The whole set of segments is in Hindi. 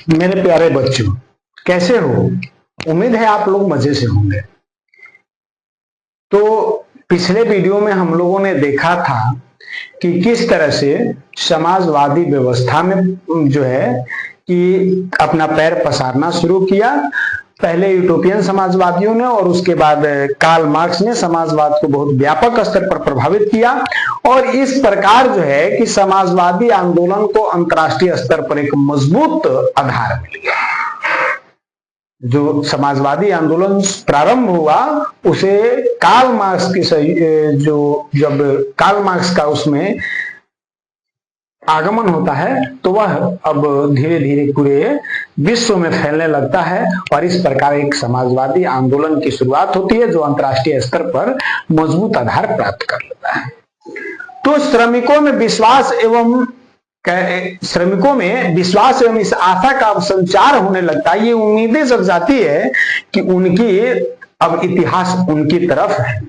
मेरे प्यारे बच्चों, कैसे हो? उम्मीद है आप लोग मजे से होंगे। तो पिछले वीडियो में हम लोगों ने देखा था कि किस तरह से समाजवादी व्यवस्था में जो है कि अपना पैर पसारना शुरू किया। पहले यूटोपियन समाजवादियों ने और उसके बाद कार्ल मार्क्स ने समाजवाद को बहुत व्यापक स्तर पर प्रभावित किया और इस प्रकार जो है कि समाजवादी आंदोलन को अंतर्राष्ट्रीय स्तर पर एक मजबूत आधार मिल गया। जो समाजवादी आंदोलन प्रारंभ हुआ उसे कार्ल मार्क्स की जब कार्ल मार्क्स का उसमें आगमन होता है तो वह अब धीरे धीरे पूरे विश्व में फैलने लगता है और इस प्रकार एक समाजवादी आंदोलन की शुरुआत होती है जो अंतर्राष्ट्रीय स्तर पर मजबूत आधार प्राप्त कर लेता है। तो श्रमिकों में विश्वास एवं इस आशा का संचार होने लगता है। ये उम्मीदें जग जाती है कि उनकी अब इतिहास उनकी तरफ है,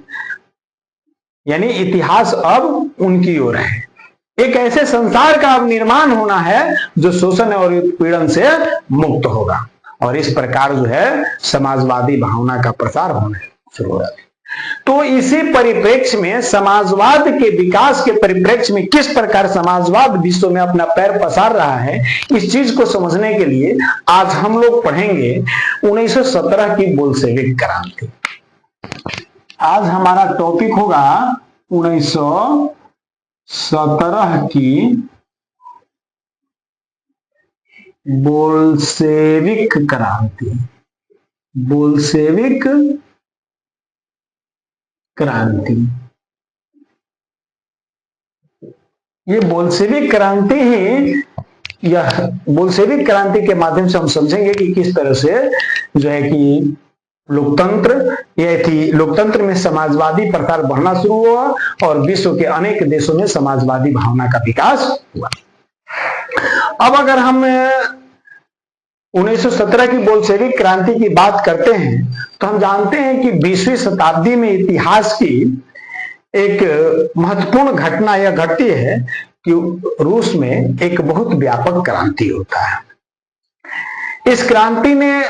यानी इतिहास अब उनकी ओर है। एक ऐसे संसार का अब निर्माण होना है जो शोषण और उत्पीड़न से मुक्त होगा और इस प्रकार जो है समाजवादी भावना का प्रसार होने शुरू हो रहा है। तो इसी परिप्रेक्ष्य में समाजवाद के विकास के परिप्रेक्ष्य में किस प्रकार समाजवाद विश्व में अपना पैर पसार रहा है, इस चीज को समझने के लिए आज हम लोग पढ़ेंगे 1917 की बोल्शेविक क्रांति। आज हमारा टॉपिक होगा 1917 की बोल्शेविक क्रांति। बोल्शेविक क्रांति, ये बोल्शेविक क्रांति ही, यह बोल्शेविक क्रांति के माध्यम से हम समझेंगे कि किस तरह से जो है कि लोकतंत्र में समाजवादी प्रसार बढ़ना शुरू हुआ और विश्व के अनेक देशों में समाजवादी भावना का विकास हुआ। अब अगर हम 1917 की बोल्शेविक क्रांति की बात करते हैं तो हम जानते हैं कि 20वीं शताब्दी में इतिहास की एक महत्वपूर्ण घटना यह घटती है कि रूस में एक बहुत व्यापक क्रांति होता है। इस क्रांति ने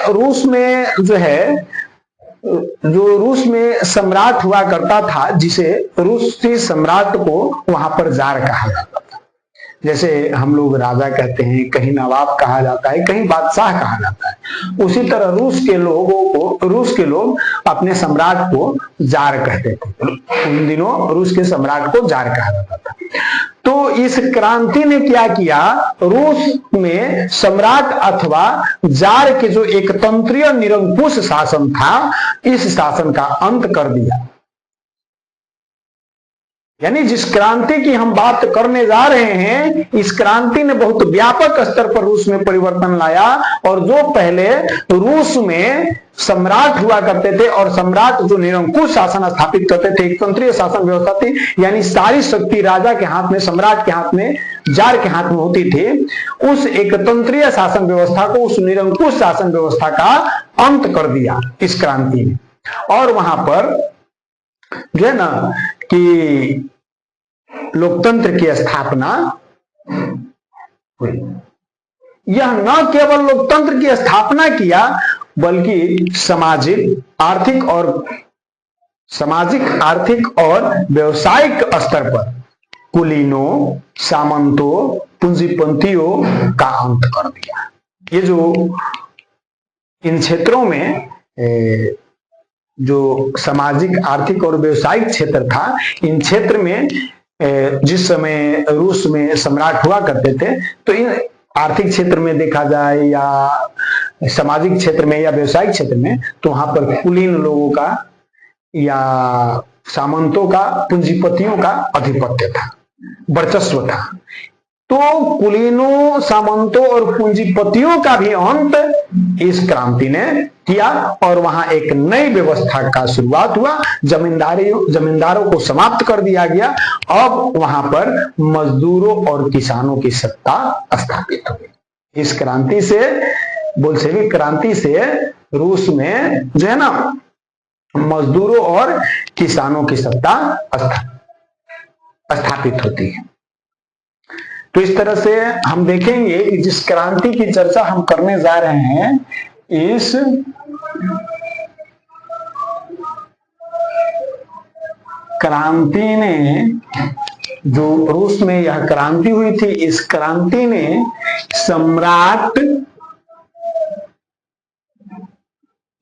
रूस में सम्राट हुआ करता था, जिसे रूसी सम्राट को वहां पर जार कहा जाता था। जैसे हम लोग राजा कहते हैं, कहीं नवाब कहा जाता है, कहीं बादशाह कहा जाता है, उसी तरह रूस के लोग अपने सम्राट को जार कहते थे। उन दिनों रूस के सम्राट को जार कहा जाता था। तो इस क्रांति ने क्या किया, रूस में सम्राट अथवा जार के जो एक तंत्रीय निरंकुश शासन था, इस शासन का अंत कर दिया। यानी जिस क्रांति की हम बात करने जा रहे हैं, इस क्रांति ने बहुत व्यापक स्तर पर रूस में परिवर्तन लाया और जो पहले रूस में सम्राट हुआ करते थे और सम्राट जो निरंकुश शासन स्थापित करते थे, एक तंत्रीय शासन व्यवस्था थी, यानी सारी शक्ति राजा के हाथ में, सम्राट के हाथ में, जार के हाथ में होती थी, उस एक तंत्रीय शासन व्यवस्था को, उस निरंकुश शासन व्यवस्था का अंत कर दिया इस क्रांति ने। और वहां पर जो है ना कि लोकतंत्र की स्थापना हुई। यह न केवल लोकतंत्र की स्थापना किया बल्कि सामाजिक, आर्थिक और व्यावसायिक स्तर पर कुलीनों, सामंतों, पूंजीपतियों का अंत कर दिया। ये जो इन क्षेत्रों में जो सामाजिक, आर्थिक और व्यवसायिक क्षेत्र था, इन क्षेत्र में जिस समय रूस में सम्राट हुआ करते थे, तो इन आर्थिक क्षेत्र में देखा जाए या सामाजिक क्षेत्र में या व्यवसायिक क्षेत्र में, तो वहां पर कुलीन लोगों का या सामंतों का, पूंजीपतियों का आधिपत्य था, वर्चस्व था। तो कुलीनों, सामंतों और पूंजीपतियों का भी अंत इस क्रांति ने किया और वहां एक नई व्यवस्था का शुरुआत हुआ। जमींदारों को समाप्त कर दिया गया। अब वहां पर मजदूरों और किसानों की सत्ता स्थापित हुई। इस क्रांति से, बोल्शेविक क्रांति से रूस में जो है ना मजदूरों और किसानों की सत्ता स्थापित होती है। तो इस तरह से हम देखेंगे कि जिस क्रांति की चर्चा हम करने जा रहे हैं, इस क्रांति ने, जो रूस में यह क्रांति हुई थी, इस क्रांति ने सम्राट,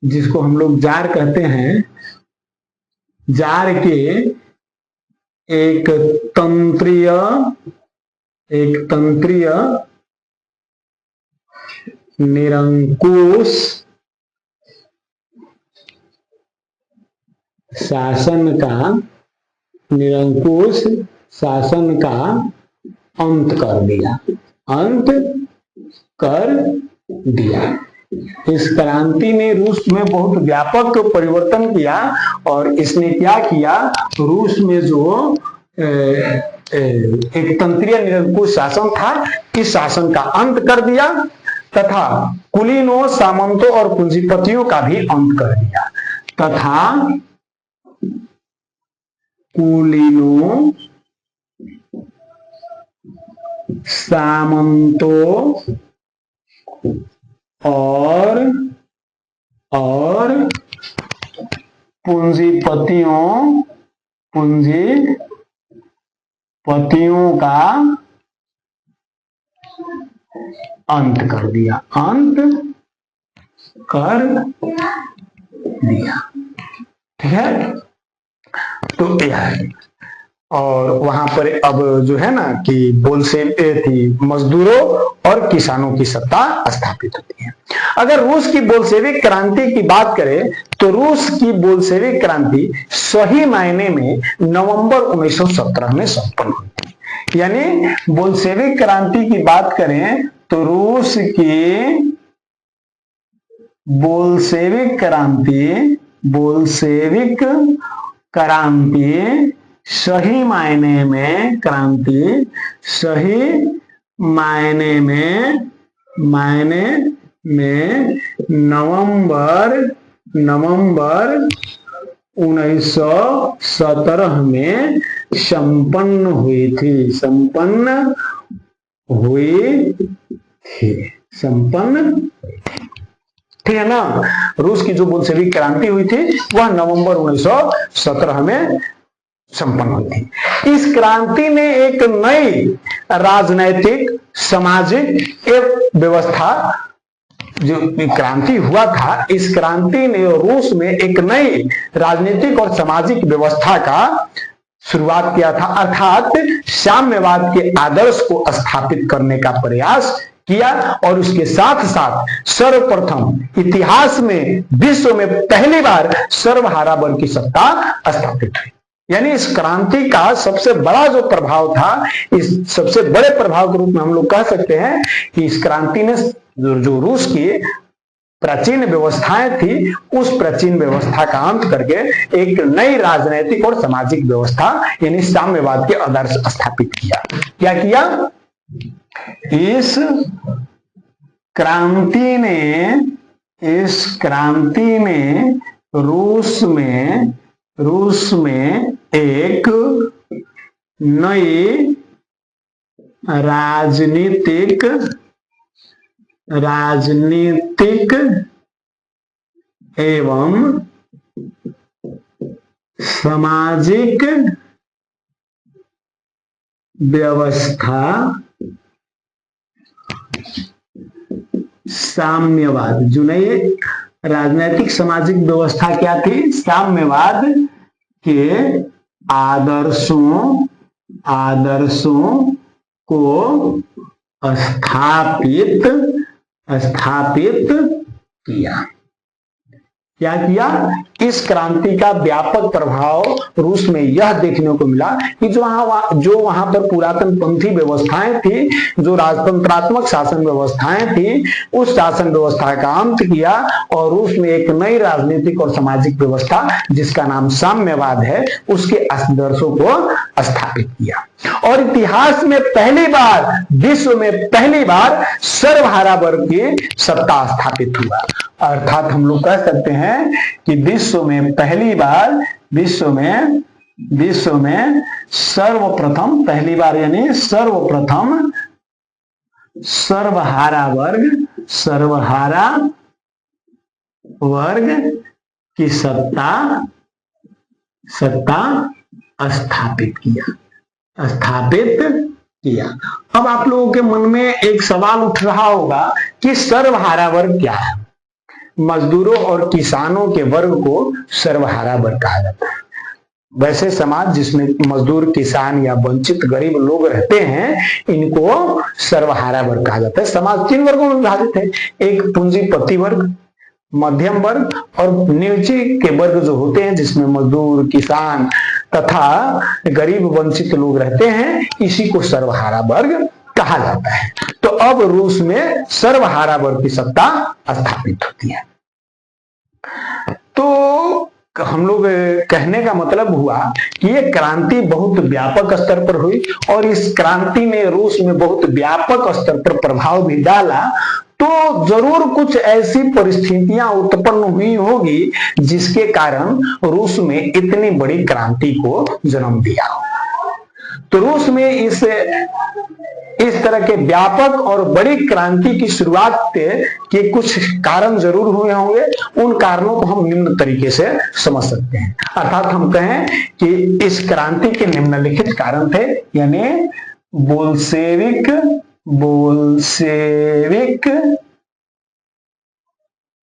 जिसको हम लोग जार कहते हैं, जार के एक तंत्रीय निरंकुश शासन का अंत कर दिया। इस क्रांति ने रूस में बहुत व्यापक परिवर्तन किया और इसने क्या किया, रूस में जो एक तंत्रीय निरंकुश शासन था, इस शासन का अंत कर दिया तथा कुलीनों, सामंतों और पूंजीपतियों का भी अंत कर दिया तथा कुलीनों, सामंतों और पूंजीपतियों का अंत कर दिया, ठीक है। तो यह है, और वहां पर अब जो है ना कि मजदूरों और किसानों की सत्ता स्थापित होती है। अगर रूस की बोल्शेविक क्रांति की बात करें तो रूस की बोल्शेविक क्रांति सही मायने में नवंबर 1917 में संपन्न हुई थी। यानी बोल्शेविक क्रांति की बात करें तो रूस की बोल्शेविक क्रांति सही मायने में नवंबर 1917 में संपन्न हुई थी। ठीक है ना। रूस की जो बोल्शेविक क्रांति हुई थी वह नवंबर 1917 में संपन्न हुई थी। इस क्रांति ने एक नई राजनैतिक, सामाजिक एक व्यवस्था, जो क्रांति हुआ था, इस क्रांति ने रूस में एक नई राजनीतिक और सामाजिक व्यवस्था का शुरुआत किया था, अर्थात साम्यवाद के आदर्श को स्थापित करने का प्रयास किया और उसके साथ साथ सर्वप्रथम इतिहास में, विश्व में पहली बार सर्वहारा बल की सत्ता स्थापित हुई। यानी इस क्रांति का सबसे बड़ा जो प्रभाव था, इस सबसे बड़े प्रभाव के रूप में हम लोग कह सकते हैं कि इस क्रांति ने जो रूस की प्राचीन व्यवस्थाएं थी, उस प्राचीन व्यवस्था का अंत करके एक नई राजनैतिक और सामाजिक व्यवस्था यानी साम्यवाद के आदर्श स्थापित किया। क्या किया? इस क्रांति ने रूस में एक नई राजनीतिक एवं सामाजिक व्यवस्था, साम्यवाद, जो नई राजनीतिक सामाजिक व्यवस्था क्या थी? साम्यवाद के आदर्शों को स्थापित किया। क्या किया? इस क्रांति का व्यापक प्रभाव रूस में यह देखने को मिला कि जो वहां पर पुरातन पंथी व्यवस्थाएं थी, जो राजतंत्रात्मक शासन व्यवस्थाएं थी, उस शासन व्यवस्था का अंत किया और रूस में एक नई राजनीतिक और सामाजिक व्यवस्था जिसका नाम साम्यवाद है, उसके आदर्शों को स्थापित किया। और इतिहास में पहली बार, विश्व में पहली बार सर्वहारा वर्ग की सत्ता स्थापित हुआ। अर्थात हम लोग कह सकते हैं कि विश्व में पहली बार विश्व में सर्वप्रथम, पहली बार यानी सर्वप्रथम सर्वहारा वर्ग की सत्ता स्थापित किया। अब आप लोगों के मन में एक सवाल उठ रहा होगा कि सर्वहारा वर्ग क्या है? मजदूरों और किसानों के वर्ग को सर्वहारा वर्ग कहा जाता है। वैसे समाज जिसमें मजदूर, किसान या वंचित गरीब लोग रहते हैं, इनको सर्वहारा वर्ग कहा जाता है। समाज 3 वर्गों में विभाजित है, एक पूंजीपति वर्ग, मध्यम वर्ग और नीचे के वर्ग जो होते हैं जिसमें मजदूर, किसान तथा गरीब वंचित लोग रहते हैं, इसी को सर्वहारा वर्ग कहा जाता है। तो अब रूस में सर्वहारा वर्ग की सत्ता स्थापित होती है। तो हम लोग कहने का मतलब हुआ कि ये क्रांति बहुत व्यापक स्तर पर हुई और इस क्रांति ने रूस में बहुत व्यापक स्तर पर प्रभाव भी डाला। तो जरूर कुछ ऐसी परिस्थितियां उत्पन्न हुई होगी जिसके कारण रूस में इतनी बड़ी क्रांति को जन्म दिया। तो रूस में इस तरह के व्यापक और बड़ी क्रांति की शुरुआत के कुछ कारण जरूर हुए होंगे। उन कारणों को हम निम्न तरीके से समझ सकते हैं। अर्थात हम कहें कि इस क्रांति के निम्नलिखित कारण थे, यानी बोल्शेविक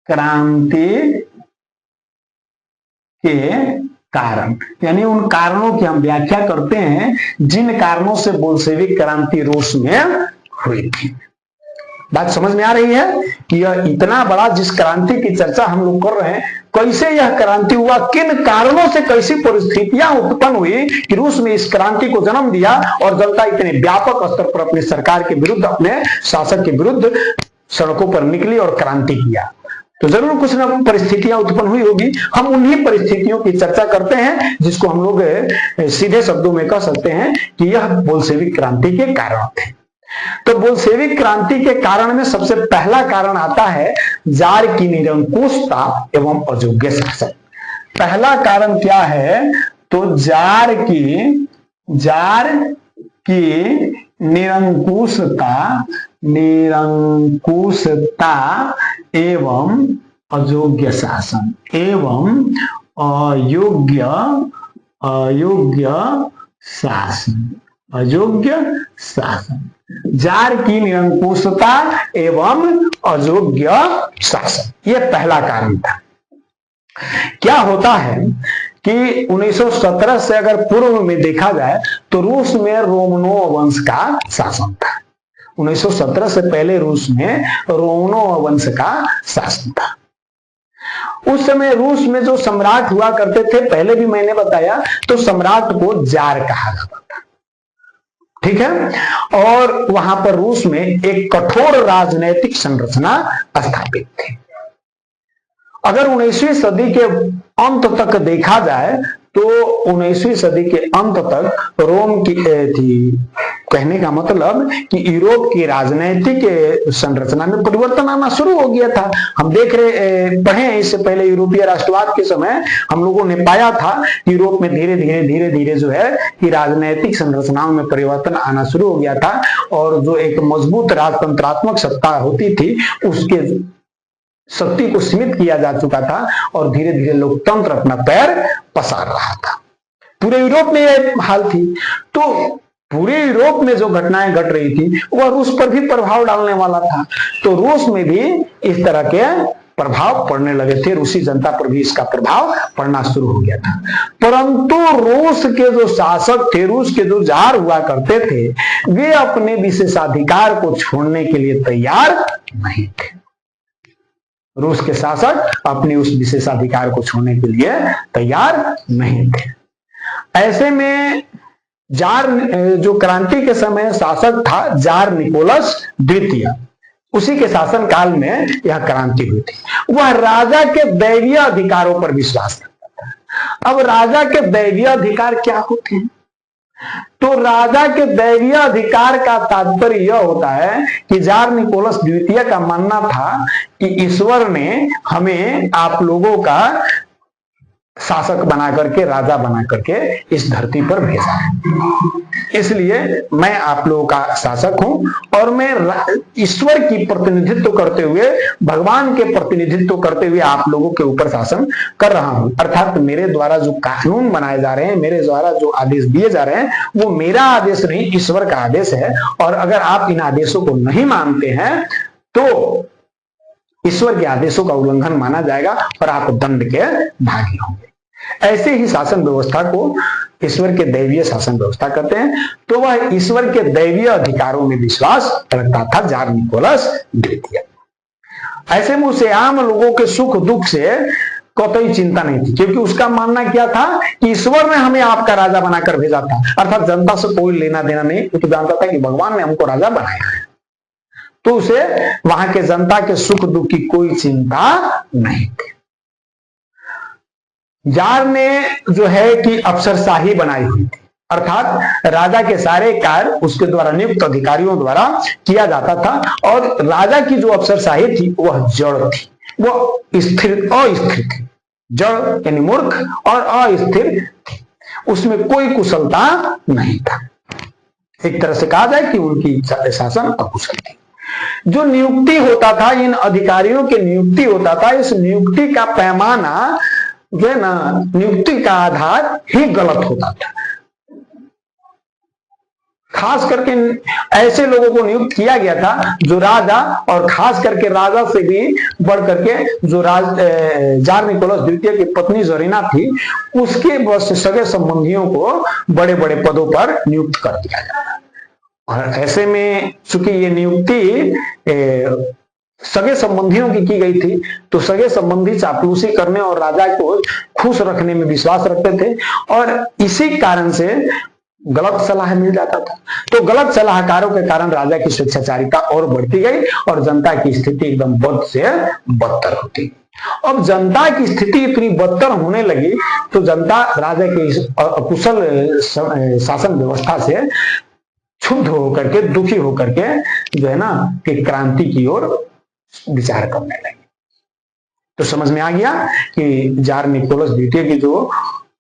क्रांति के कारण, यानी उन कारणों की हम व्याख्या करते हैं जिन कारणों से बोल्शेविक क्रांति रूस में हुई थी। बात समझ में आ रही है कि यह इतना बड़ा जिस क्रांति की चर्चा हम लोग कर रहे हैं, कैसे यह क्रांति हुआ, किन कारणों से कैसी परिस्थितियां उत्पन्न हुई कि रूस में इस क्रांति को जन्म दिया और जनता इतने व्यापक स्तर पर अपनी सरकार के विरुद्ध, अपने शासक के विरुद्ध सड़कों पर निकली और क्रांति किया। तो जरूर कुछ ना परिस्थितियां उत्पन्न हुई होगी। हम उन्हीं परिस्थितियों की चर्चा करते हैं जिसको हम लोग सीधे शब्दों में कह सकते हैं कि यह बोल्शेविक क्रांति के कारण थे। तो बोल्शेविक क्रांति के कारण में सबसे पहला कारण आता है जार की निरंकुशता एवं अयोग्य शासन। पहला कारण क्या है? तो जार की निरंकुशता एवं अयोग्य शासन जार की निरंकुशता एवं अयोग्य शासन, यह पहला कारण था। क्या होता है कि 1917 से अगर पूर्व में देखा जाए तो रूस में रोमनोव वंश का शासन था। 1917 से पहले रूस में रोमनोव वंश का शासन था। उस समय रूस में जो सम्राट हुआ करते थे, पहले भी मैंने बताया, तो सम्राट को जार कहा जाता था। ठीक है। और वहां पर रूस में एक कठोर राजनैतिक संरचना स्थापित थी। अगर 19वीं सदी के अंत तक देखा जाए तो 19वीं सदी के अंत तक रोम की थी, कहने का मतलब कि यूरोप की राजनैतिक संरचना में परिवर्तन आना शुरू हो गया था। हम पढ़े हैं इससे पहले यूरोपीय राष्ट्रवाद के समय हम लोगों ने पाया था यूरोप में धीरे धीरे जो है कि राजनैतिक संरचनाओं में परिवर्तन आना शुरू हो गया था और जो एक मजबूत राजतंत्रात्मक सत्ता होती थी उसके शक्ति को सीमित किया जा चुका था और धीरे धीरे लोकतंत्र अपना पैर पसार रहा था। पूरे यूरोप में यह हाल थी। तो पूरे यूरोप में जो घटनाएं घट रही थी वह रूस पर भी प्रभाव डालने वाला था। तो रूस में भी इस तरह के प्रभाव पड़ने लगे थे, रूसी जनता पर भी इसका प्रभाव पड़ना शुरू हो गया था। परंतु रूस के जो शासक थे, रूस के जो जार हुआ करते थे, वे अपने विशेषाधिकार को छोड़ने के लिए तैयार नहीं थे। रूस के शासक अपने उस विशेषाधिकार को छोड़ने के लिए तैयार नहीं थे। ऐसे में जार जो क्रांति के समय शासक था जार निकोलस द्वितीय, उसी के शासन काल में यह क्रांति हुई थी। वह राजा के दैवीय अधिकारों पर विश्वास करता था। अब राजा के दैवीय अधिकार क्या होते हैं? तो राजा के दैवीय अधिकार का तात्पर्य यह होता है कि जार निकोलस द्वितीय का मानना था कि ईश्वर ने हमें आप लोगों का शासक बना करके, राजा बना करके इस धरती पर भेजा है। इसलिए मैं आप लोगों का शासक हूं और मैं ईश्वर की प्रतिनिधित्व करते हुए, भगवान के प्रतिनिधित्व करते हुए आप लोगों के ऊपर शासन कर रहा हूं। अर्थात मेरे द्वारा जो कानून बनाए जा रहे हैं, मेरे द्वारा जो आदेश दिए जा रहे हैं, वो मेरा आदेश नहीं, ईश्वर का आदेश है। और अगर आप इन आदेशों को नहीं मानते हैं तो ईश्वर के आदेशों का उल्लंघन माना जाएगा और आप दंड के भागी होंगे। ऐसे ही शासन व्यवस्था को ईश्वर के दैवीय शासन व्यवस्था कहते हैं। तो वह ईश्वर के दैवीय अधिकारों में विश्वास रखता था जार निकोलस द्वितीय। ऐसे में उसे आम लोगों के सुख दुख से कतई चिंता नहीं थी, क्योंकि उसका मानना क्या था कि ईश्वर ने हमें आपका राजा बनाकर भेजा था। अर्थात जनता से कोई लेना देना नहीं, वो तो जानता था कि भगवान ने हमको राजा बनाया है। तो उसे वहां के जनता के सुख दुख की कोई चिंता नहीं थी। जार ने जो है कि अफसरशाही बनाई हुई थी, अर्थात राजा के सारे कार्य उसके द्वारा नियुक्त अधिकारियों द्वारा किया जाता था। और राजा की जो अफसरशाही थी वह जड़ थी, वह स्थिर अस्थिर थी। जड़ यानी मूर्ख और अस्थिर थी, उसमें कोई कुशलता नहीं था। एक तरह से कहा जाए कि उनकी शासन अकुशल थी। जो नियुक्ति होता था, इन अधिकारियों की नियुक्ति होता था, इस नियुक्ति का पैमाना जो है ना, नियुक्ति का आधार ही गलत होता था। खास करके ऐसे लोगों को नियुक्त किया गया था जो राजा, और खास करके राजा से भी बढ़ करके जो जार निकोलस द्वितीय की पत्नी जरीना थी, उसके बस सगे संबंधियों को बड़े बड़े पदों पर नियुक्त कर दिया जाता। और ऐसे में चूंकि ये नियुक्ति सगे संबंधियों की गई थी, तो सगे संबंधी चापलूसी करने और राजा को खुश रखने में विश्वास रखते थे, और इसी कारण से गलत सलाह मिल जाता था। तो गलत सलाहकारों के कारण राजा की स्वेच्छाचारिता और बढ़ती गई और जनता की स्थिति एकदम बद से बदतर होती गई। अब जनता की स्थिति इतनी बदतर होने लगी तो जनता राजा के इस अकुशल शासन व्यवस्था से क्षुब्ध होकर के, दुखी होकर के जो है ना कि क्रांति की ओर विचार करने लगे। तो समझ में आ गया कि जार निकोलस द्वितीय की जो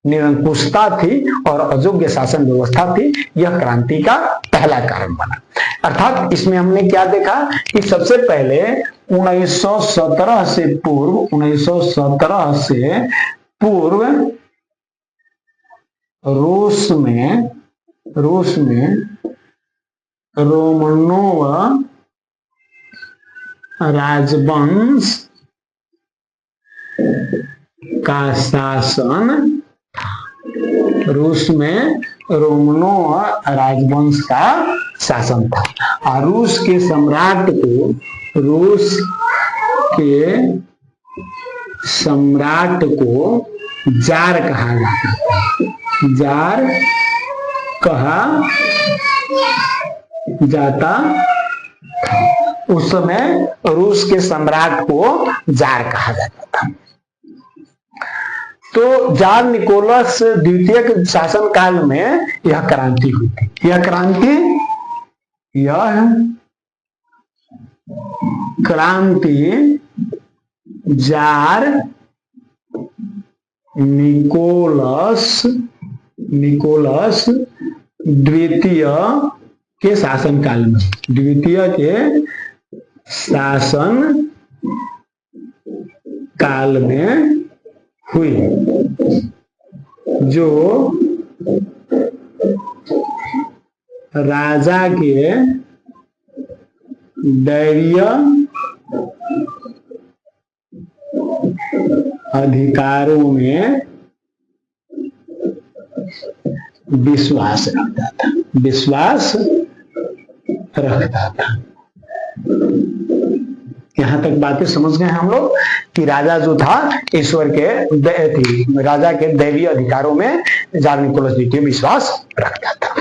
निरंकुशता थी और अयोग्य शासन व्यवस्था थी, यह क्रांति का पहला कारण बना। अर्थात इसमें हमने क्या देखा कि सबसे पहले 1917 से पूर्व रूस में रोमनोव राजवंश का शासन, रूस में रोमनोव राजवंश का शासन था। और रूस के सम्राट को जार कहा जाता था। जार कहा जाता था। उस समय रूस के सम्राट को जार कहा जाता था। तो जार निकोलस द्वितीय के शासन काल में यह क्रांति हुई थी। यह क्रांति जार निकोलस द्वितीय के शासन काल में, द्वितीय के शासन काल में हुई, जो राजा के दैवीय अधिकारों में विश्वास रखता था। यहां तक बातें समझ गए हम लोग कि राजा जो था ईश्वर के राजा के दैवीय अधिकारों में जार निकोलस द्वितीय विश्वास रखता था।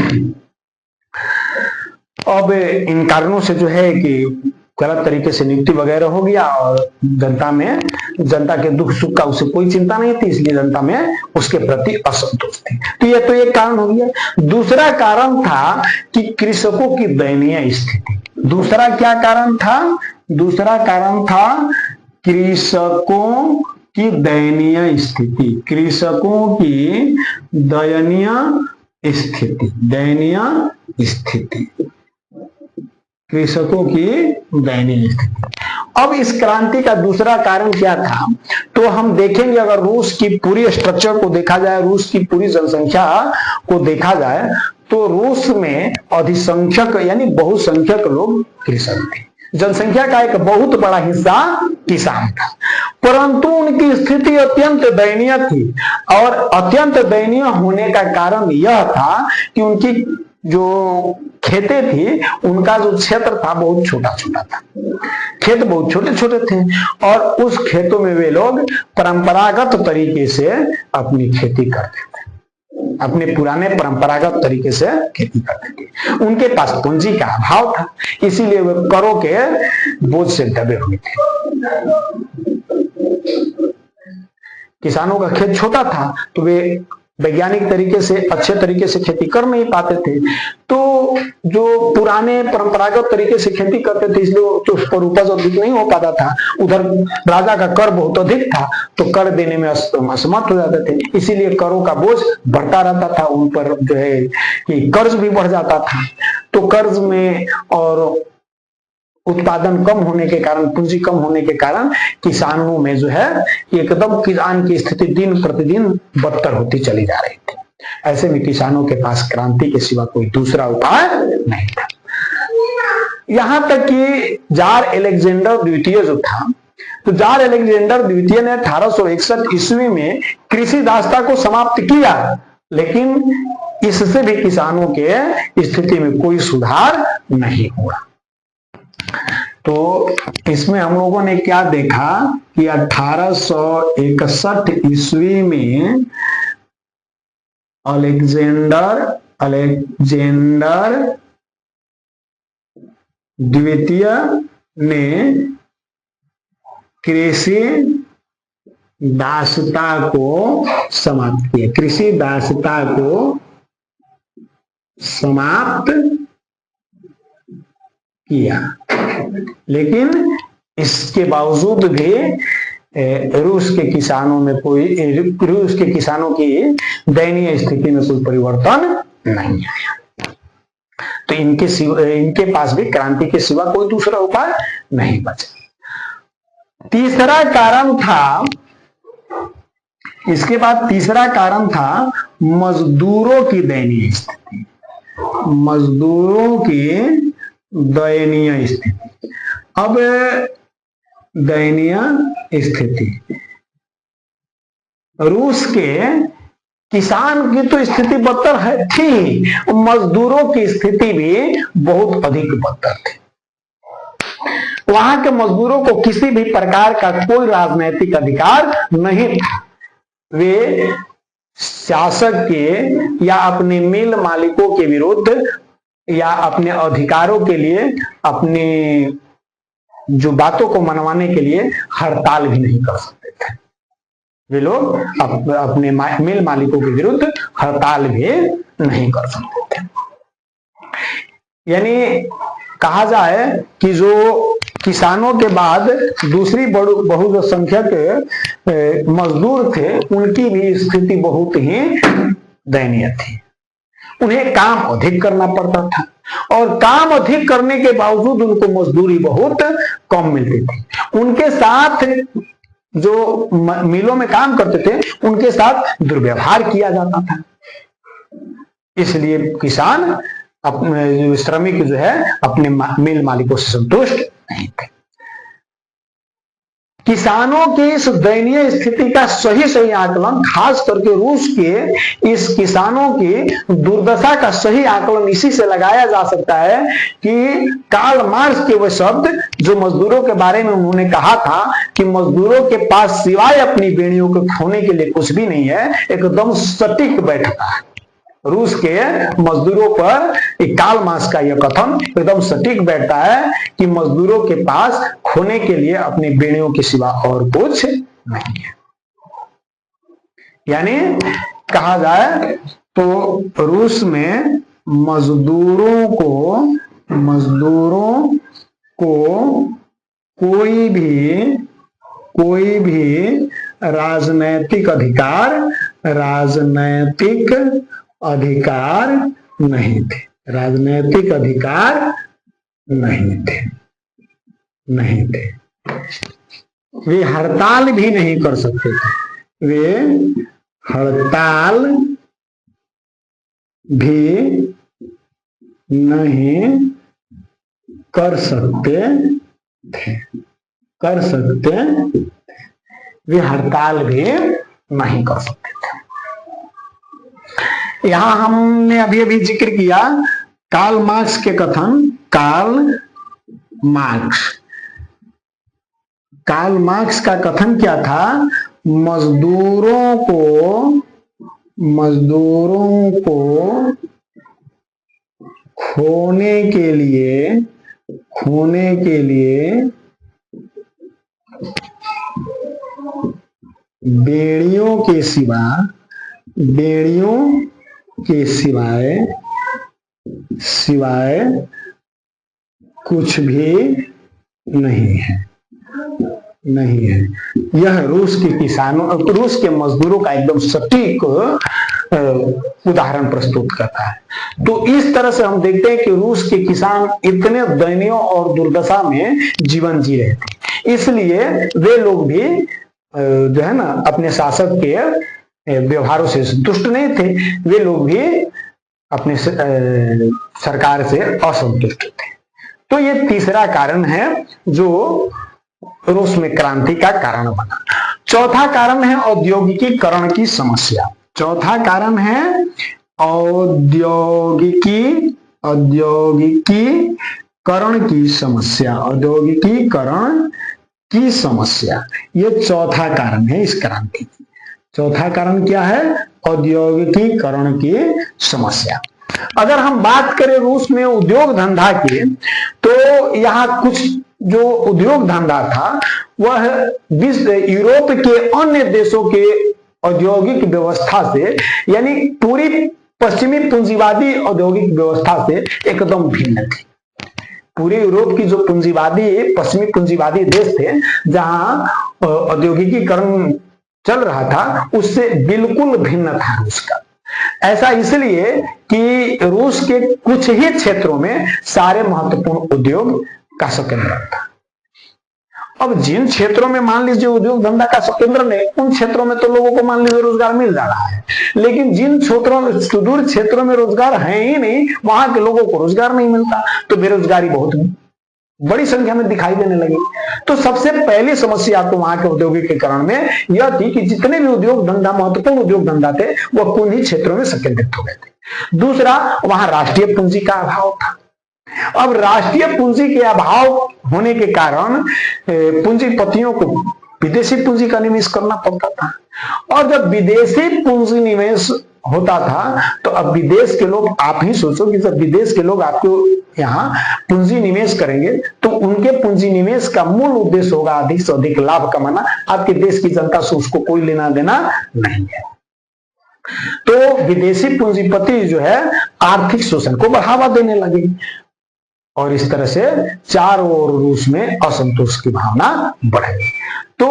अब इन कारणों से जो है कि गलत तरीके से नियुक्ति वगैरह हो गया और जनता के दुख सुख का उसे कोई चिंता नहीं थी, इसलिए जनता में उसके प्रति असंतोष थी। तो यह तो एक कारण हो गया। दूसरा कारण था कि कृषकों की दयनीय स्थिति। दूसरा क्या कारण था? दूसरा कारण था कृषकों की दयनीय स्थिति, कृषकों की दयनीय स्थिति, दयनीय स्थिति, कृषकों की दयनीय स्थिति। अब इस क्रांति का दूसरा कारण क्या था, तो हम देखेंगे अगर रूस की पूरी स्ट्रक्चर को देखा जाए, रूस की पूरी जनसंख्या को देखा जाए, तो रूस में अधिसंख्यक यानी बहुसंख्यक लोग कृषक थे। जनसंख्या का एक बहुत बड़ा हिस्सा किसान था, परंतु उनकी स्थिति अत्यंत दयनीय थी। और अत्यंत दयनीय होने का कारण यह था कि उनकी जो खेतें थी, उनका जो क्षेत्र था बहुत छोटा छोटा था, खेत बहुत छोटे छोटे थे, और उस खेतों में वे लोग परंपरागत तरीके से अपनी खेती करते थे, अपने पुराने परंपरागत तरीके से खेती करते थे। उनके पास पूंजी का अभाव था, इसीलिए वे करों के बोझ से दबे हुए थे। किसानों का खेत छोटा था, तो वे वैज्ञानिक तरीके से, अच्छे तरीके से खेती कर नहीं पाते थे। तो जो पुराने परंपरागत तरीके से खेती करते थे, इसलिए उस पर उपज अधिक नहीं हो पाता था। उधर राजा का कर बहुत अधिक था, तो कर देने में असमर्थ हो जाते थे, इसीलिए करों का बोझ बढ़ता रहता था उन पर, जो है कि कर्ज भी बढ़ जाता था। तो कर्ज में और उत्पादन कम होने के कारण, पूंजी कम होने के कारण किसानों में जो है एकदम किसान की स्थिति दिन प्रतिदिन बदतर होती चली जा रही थी। ऐसे में किसानों के पास क्रांति के सिवा कोई दूसरा उपाय नहीं था। यहां तक कि जार अलेक्जेंडर द्वितीय जो था, तो जार अलेक्जेंडर द्वितीय ने 1861 ईस्वी में कृषि दासता को समाप्त किया, लेकिन इससे भी किसानों के स्थिति में कोई सुधार नहीं हुआ। तो इसमें हम लोगों ने क्या देखा कि 1861 ईस्वी में अलेक्जेंडर द्वितीय ने कृषि दासता को समाप्त किया, कृषि दासता को समाप्त किया। लेकिन इसके बावजूद भी रूस के किसानों की दयनीय स्थिति में कोई परिवर्तन नहीं आया। तो इनके पास भी क्रांति के सिवा कोई दूसरा उपाय नहीं बचा। तीसरा कारण था, इसके बाद तीसरा कारण था मजदूरों की दयनीय स्थिति, मजदूरों की दयनीय स्थिति। अब दयनीय स्थिति, रूस के किसान की तो स्थिति बदतर है थी, मजदूरों की स्थिति भी बहुत अधिक बदतर थी। वहां के मजदूरों को किसी भी प्रकार का कोई राजनैतिक अधिकार नहीं था। वे शासक के या अपने मिल मालिकों के विरुद्ध या अपने अधिकारों के लिए, अपने जो बातों को मनवाने के लिए हड़ताल भी नहीं कर सकते थे। वे लोग अपने मिल मालिकों के विरुद्ध हड़ताल भी नहीं कर सकते थे। यानी कहा जाए कि जो किसानों के बाद दूसरी बहुसंख्यक मजदूर थे, उनकी भी स्थिति बहुत ही दयनीय थी। उन्हें काम अधिक करना पड़ता था, और काम अधिक करने के बावजूद उनको मजदूरी बहुत कम मिलती थी। उनके साथ जो मिलों में काम करते थे, उनके साथ दुर्व्यवहार किया जाता था। इसलिए किसान, अपने श्रमिक जो है, अपने मिल मालिकों से संतुष्ट नहीं थे। किसानों की इस दयनीय स्थिति का सही आकलन, खास करके रूस के इस किसानों की दुर्दशा का सही आकलन इसी से लगाया जा सकता है कि कार्ल मार्क्स के वह शब्द जो मजदूरों के बारे में उन्होंने कहा था कि मजदूरों के पास सिवाय अपनी बेड़ियों को खोने के लिए कुछ भी नहीं है, एकदम सटीक बैठता है। रूस के मजदूरों पर कार्ल मार्क्स का यह कथन एकदम सटीक बैठता है कि मजदूरों के पास खोने के लिए अपनी बेड़ियों के सिवा और कुछ नहीं है। यानी कहा जाए तो रूस में मजदूरों को कोई भी राजनैतिक अधिकार नहीं थे, राजनैतिक अधिकार नहीं थे। वे हड़ताल भी नहीं कर सकते थे, वे हड़ताल भी नहीं कर सकते थे, वे हड़ताल भी नहीं कर सकते थे। यहां हमने अभी जिक्र किया कार्ल मार्क्स के कथन। कार्ल मार्क्स का कथन क्या था? मजदूरों को खोने के लिए बेड़ियों के सिवाय कुछ भी नहीं है। यह रूस के मजदूरों का एकदम सटीक उदाहरण प्रस्तुत करता है। तो इस तरह से हम देखते हैं कि रूस के किसान इतने दयनीय और दुर्दशा में जीवन जी रहे थे, इसलिए वे लोग भी जो है ना अपने शासक के व्यवहारों से संतुष्ट नहीं थे, वे लोग भी अपने सरकार से असंतुष्ट थे। तो ये तीसरा कारण है जो रूस में क्रांति का कारण बना। चौथा कारण है औद्योगिकीकरण की समस्या। चौथा कारण है औद्योगिकीकरण की समस्या। ये चौथा कारण है इस क्रांति की। चौथा कारण क्या है? औद्योगिकीकरण की समस्या। अगर हम बात करें रूस में उद्योग धंधा की, तो यहाँ कुछ जो उद्योग धंधा था वह यूरोप के अन्य देशों के औद्योगिक व्यवस्था से, यानी पूरी पश्चिमी पूंजीवादी औद्योगिक व्यवस्था से एकदम भिन्न थी। पूरे यूरोप की जो पश्चिमी पूंजीवादी देश थे जहां औद्योगिकीकरण चल रहा था, उससे बिल्कुल भिन्न था रूस का। ऐसा इसलिए कि रूस के कुछ ही क्षेत्रों में सारे महत्वपूर्ण उद्योग का केंद्र था। अब जिन क्षेत्रों में मान लीजिए उद्योग धंधा का केंद्र नहीं, उन क्षेत्रों में तो लोगों को मान लीजिए रोजगार मिल जा रहा है, लेकिन जिन सुदूर क्षेत्रों में रोजगार है ही नहीं, वहां के लोगों को रोजगार नहीं मिलता, तो बेरोजगारी बहुत बड़ी संख्या में दिखाई देने लगी। तो सबसे पहली समस्या तो वहां के औद्योगिकीकरण में यह थी कि जितने भी उद्योग धंधा, महत्वपूर्ण उद्योग धंधा थे, वह कुछ ही क्षेत्रों में संकेंद्रित हो गए थे। दूसरा, वहां राष्ट्रीय पूंजी का अभाव था। अब राष्ट्रीय पूंजी के अभाव होने के कारण पूंजीपतियों को विदेशी पूंजी का निवेश करना पड़ता था, और जब विदेशी पूंजी निवेश होता था तो अब विदेश के लोग, आप ही सोचो कि जब विदेश के लोग आपको यहाँ पूंजी निवेश करेंगे तो उनके पूंजी निवेश का मूल उद्देश्य होगा अधिक से अधिक लाभ कमाना। आपके देश की जनता से उसको कोई लेना देना नहीं है। तो विदेशी पूंजीपति जो है आर्थिक शोषण को बढ़ावा देने लगे, और इस तरह से चारों ओर रूस में असंतोष की भावना बढ़ गई। तो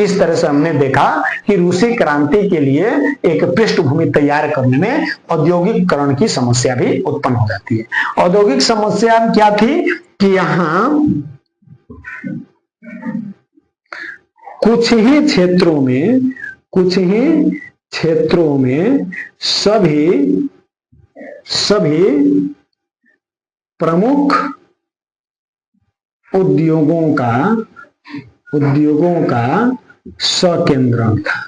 इस तरह से हमने देखा कि रूसी क्रांति के लिए एक पृष्ठभूमि तैयार करने में औद्योगिकीकरण की समस्या भी उत्पन्न हो जाती है। औद्योगिक समस्या क्या थी कि यहाँ कुछ ही क्षेत्रों में सभी प्रमुख उद्योगों का सकेंद्रण था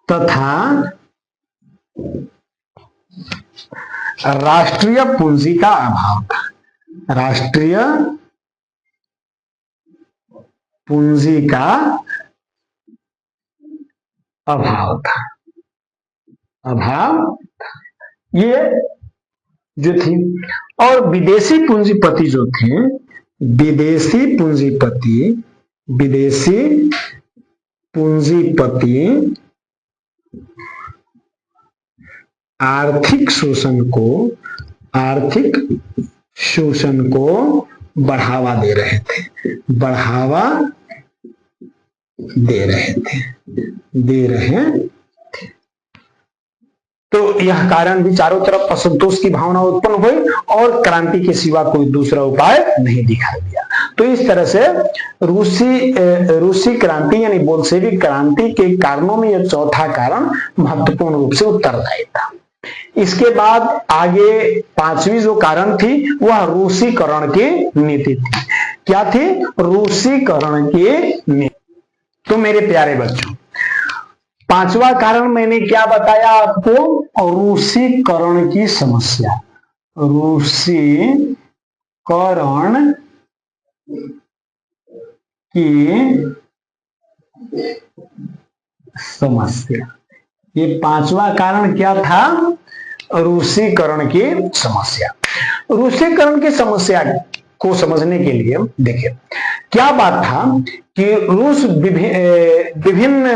तथा राष्ट्रीय पूंजी का अभाव था। राष्ट्रीय पूंजी का अभाव था। ये जो थी, और विदेशी पूंजीपति जो थे, विदेशी पूंजीपति आर्थिक शोषण को बढ़ावा दे रहे थे। बढ़ावा दे रहे थे। तो यह कारण भी चारों तरफ असंतोष की भावना उत्पन्न हुई और क्रांति के सिवा कोई दूसरा उपाय नहीं दिखाई दिया। तो इस तरह से रूसी क्रांति यानी बोल्शेविक क्रांति के कारणों में यह चौथा कारण महत्वपूर्ण रूप से उत्तरदायी था। इसके बाद आगे पांचवी जो कारण थी वह रूसीकरण की नीति थी। क्या थी? रूसीकरण की नीति। तो मेरे प्यारे बच्चों, पांचवा कारण मैंने क्या बताया आपको? रूसीकरण की समस्या। रूसीकरण की समस्या, ये पांचवा कारण क्या था? रूसीकरण की समस्या। रूसीकरण की समस्या को समझने के लिए देखिए क्या बात था कि रूस विभिन्न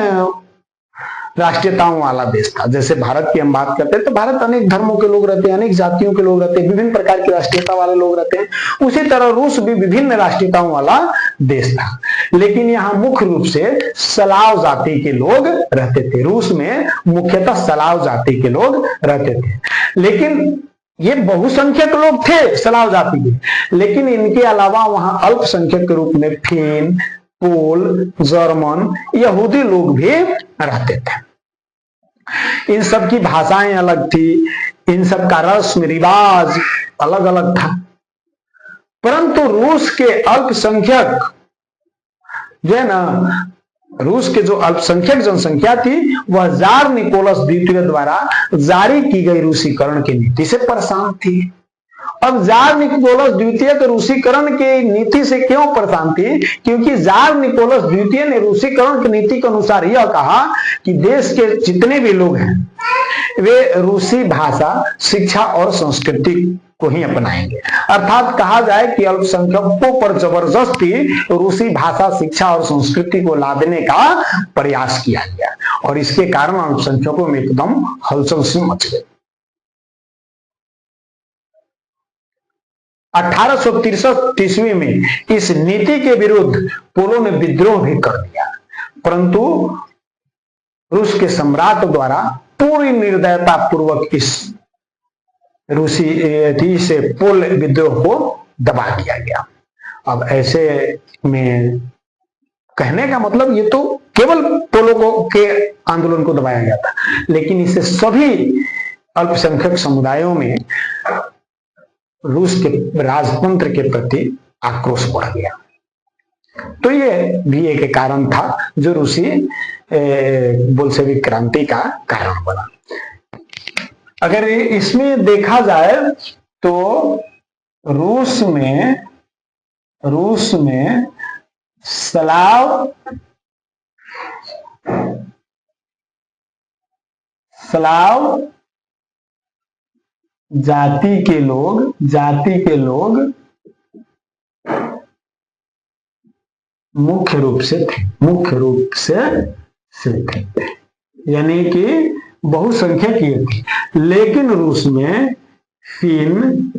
राष्ट्रीयताओं वाला देश था। जैसे भारत की हम बात करते हैं तो भारत अनेक धर्मों के लोग रहते हैं, अनेक जातियों के लोग रहते हैं, विभिन्न प्रकार की राष्ट्रीयता वाले लोग रहते हैं। उसी तरह रूस भी विभिन्न राष्ट्रीयताओं वाला देश था, लेकिन यहाँ मुख्य रूप से स्लाव जाति के लोग रहते थे। रूस में मुख्यतः स्लाव जाति के लोग रहते थे, लेकिन ये बहुसंख्यक लोग थे स्लाव जाति के, लेकिन इनके अलावा वहां अल्पसंख्यक के रूप में फिन, पोल, जर्मन, यहूदी लोग भी रहते थे। इन सब की भाषाएं अलग थी, इन सब का रस्म रिवाज अलग अलग था। परंतु रूस के अल्पसंख्यक जो है ना, रूस के जो अल्पसंख्यक जनसंख्या थी वह जार निकोलस द्वितीय द्वारा जारी की गई रूसीकरण की नीति से परेशान थी। अब जार निकोलस द्वितीय के रूसीकरण की नीति से क्यों परेशान थी? क्योंकि जार निकोलस द्वितीय ने रूसीकरण की नीति के अनुसार यह कहा कि देश के जितने भी लोग हैं वे रूसी भाषा, शिक्षा और संस्कृति को ही अपनाएंगे। अर्थात कहा जाए कि अल्पसंख्यकों पर जबरदस्ती रूसी भाषा, शिक्षा और संस्कृति को लादने का प्रयास किया गया और इसके कारण अल्पसंख्यकों में एकदम हलचल सी मच गई। 1863 ईस्वी में इस नीति के विरुद्ध पोलो ने विद्रोह भी कर दिया, परंतु रूस के सम्राट द्वारा पूरी निर्दयता पूर्वक इस रूसी से पोल विद्रोह को दबा दिया गया। अब ऐसे में कहने का मतलब ये तो केवल पोलो के आंदोलन को दबाया गया था, लेकिन इससे सभी अल्पसंख्यक समुदायों में रूस के राजतंत्र के प्रति आक्रोश बढ़ गया। तो ये भी एक कारण था जो रूसी बोल्शेविक क्रांति का कारण बना। अगर इसमें देखा जाए तो रूस में स्लाव जाति के लोग मुख्य रूप से थे, यानी कि बहुसंख्यक ये थे। लेकिन रूस में फिन,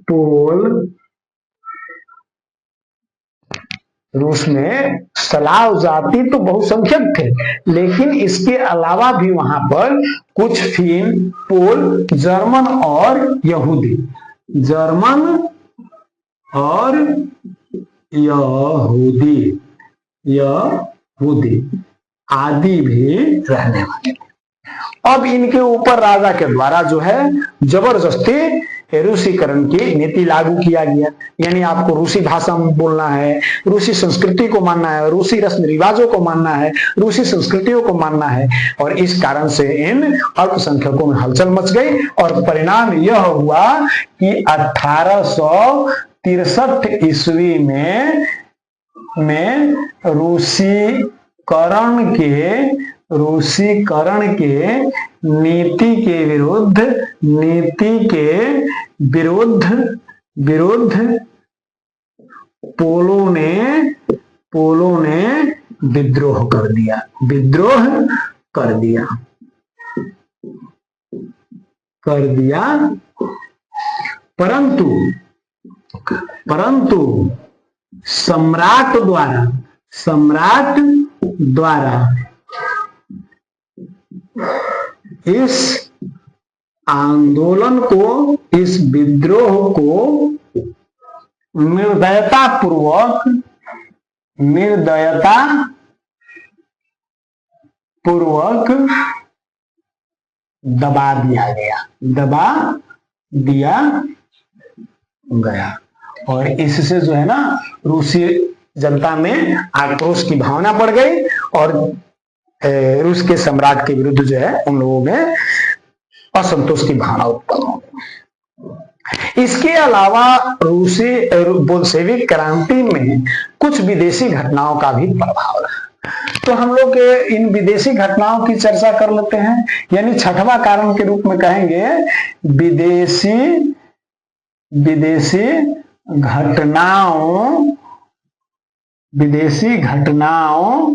पोल, रूस में स्लाव जाति तो बहुसंख्यक थे, लेकिन इसके अलावा भी वहां पर कुछ फिन, पोल, जर्मन और यहूदी आदि भी रहने वाले थे। अब इनके ऊपर राजा के द्वारा जो है जबरदस्ती रूसीकरण की नीति लागू किया गया, यानी आपको रूसी भाषा में बोलना है, रूसी संस्कृति को मानना है, रूसी रस्म रिवाजों को मानना है, रूसी संस्कृतियों को मानना है। और इस कारण से इन अल्पसंख्यकों में हलचल मच गई और परिणाम यह हुआ कि 1863 ईस्वी में रूसीकरण के नीति के विरुद्ध पोलो ने विद्रोह कर दिया। परंतु परंतु सम्राट द्वारा इस आंदोलन को, इस विद्रोह को निर्दयता पूर्वक दबा दिया गया और इससे जो है ना रूसी जनता में आक्रोश की भावना बढ़ गई और रूस के सम्राट के विरुद्ध जो है उन लोगों में असंतोष की भावना उत्पन्न हो गई। इसके अलावा रूसी बोल्शेविक क्रांति में कुछ विदेशी घटनाओं का भी प्रभाव रहा। तो हम लोग इन विदेशी घटनाओं की चर्चा कर लेते हैं, यानी छठवां कारण के रूप में कहेंगे विदेशी घटनाओं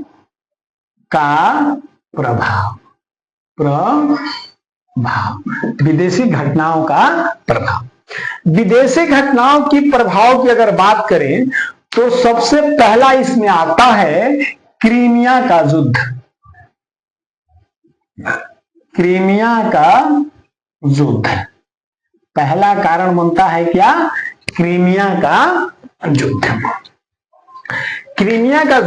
का प्रभाव। विदेशी घटनाओं का प्रभाव, विदेशी घटनाओं की प्रभाव की अगर बात करें तो सबसे पहला इसमें आता है क्रीमिया का युद्ध। क्रीमिया का युद्ध पहला कारण बनता है क्या? क्रीमिया का युद्ध। क्रीमिया का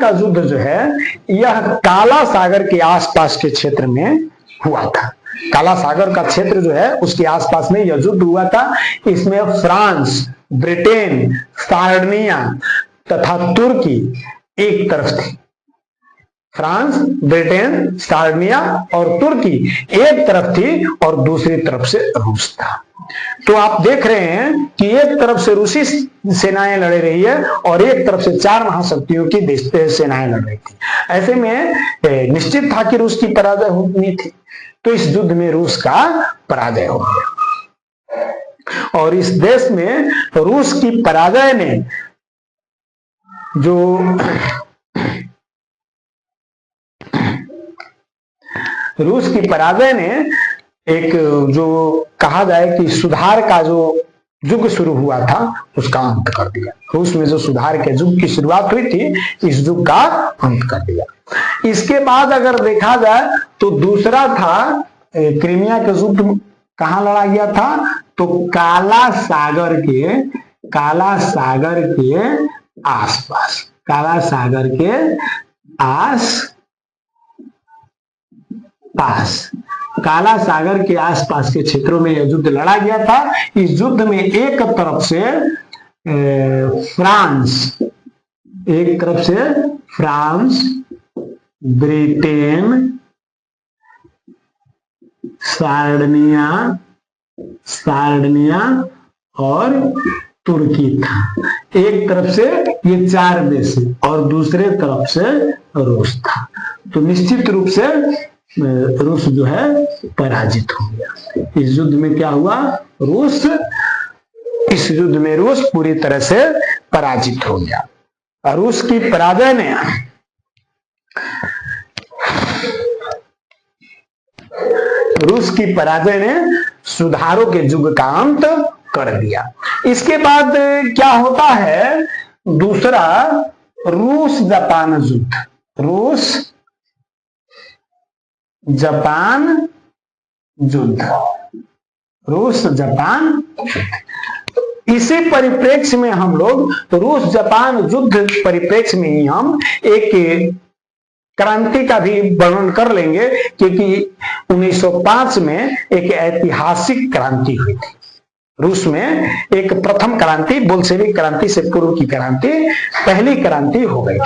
युद्ध जो है यह काला सागर के आसपास के क्षेत्र में हुआ था। काला सागर का क्षेत्र जो है उसके आसपास में यह युद्ध हुआ था। इसमें फ्रांस, ब्रिटेन, सार्डिनिया तथा तुर्की एक तरफ थी। फ्रांस, ब्रिटेन, सार्डिनिया और तुर्की एक तरफ थी और दूसरी तरफ से रूस था। तो आप देख रहे हैं कि एक तरफ से रूसी सेनाएं लड़ रही है और एक तरफ से चार महाशक्तियों की सेनाएं लड़ रही थी। ऐसे में निश्चित था कि रूस की पराजय होनी थी। तो इस युद्ध में रूस का पराजय हो गया और इस देश में रूस की पराजय ने एक जो कहा जाए कि सुधार का जो युग शुरू हुआ था उसका अंत कर दिया। रूस में जो सुधार के युग की शुरुआत हुई थी इस युग का अंत कर दिया। इसके बाद अगर देखा जाए तो दूसरा था क्रीमिया का युद्ध कहां लड़ा गया था? तो काला सागर के आसपास के क्षेत्रों में यह युद्ध लड़ा गया था। इस युद्ध में एक तरफ से फ्रांस, ब्रिटेन, सार्डिनिया और तुर्की था। एक तरफ से ये चार देश और दूसरे तरफ से रूस था। तो निश्चित रूप से रूस जो है पराजित हो गया। इस युद्ध में क्या हुआ? इस युद्ध में रूस पूरी तरह से पराजित हो गया। और रूस की पराजय ने सुधारों के युग का अंत कर दिया। इसके बाद क्या होता है? दूसरा रूस जापान युद्ध। इसी परिप्रेक्ष्य में हम लोग रूस जापान युद्ध परिप्रेक्ष्य में ही हम एक क्रांति का भी वर्णन कर लेंगे, क्योंकि 1905 में एक ऐतिहासिक क्रांति हुई थी। रूस में एक प्रथम क्रांति, बोल्शेविक क्रांति से पूर्व की क्रांति, पहली क्रांति हो गई।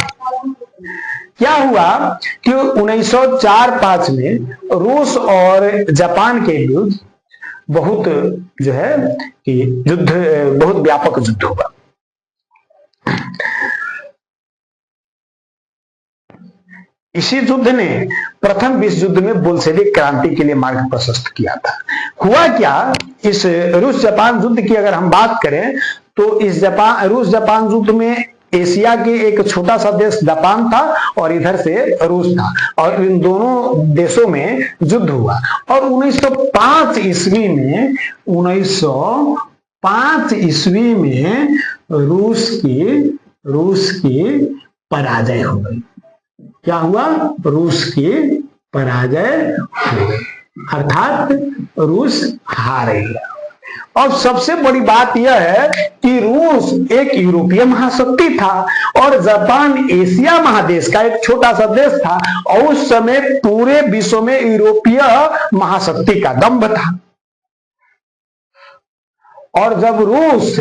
क्या हुआ कि 1904-05 में रूस और जापान के विरुद्ध बहुत जो है कि युद्ध, बहुत व्यापक युद्ध हुआ। इसी युद्ध ने प्रथम विश्व युद्ध में बोल्शेविक क्रांति के लिए मार्ग प्रशस्त किया था। हुआ क्या? इस रूस जापान युद्ध की अगर हम बात करें तो इस रूस जापान युद्ध में एशिया के एक छोटा सा देश जापान था और इधर से रूस था, और इन दोनों देशों में युद्ध हुआ। और 1905 ईस्वी में 1905 ईस्वी में रूस की पराजय हो गई। क्या हुआ? रूस की पराजय हो गई, अर्थात रूस हार गया। और सबसे बड़ी बात यह है कि रूस एक यूरोपीय महाशक्ति था और जापान एशिया महादेश का एक छोटा सा देश था, और उस समय पूरे विश्व में यूरोपीय महाशक्ति का दंभ था। और जब रूस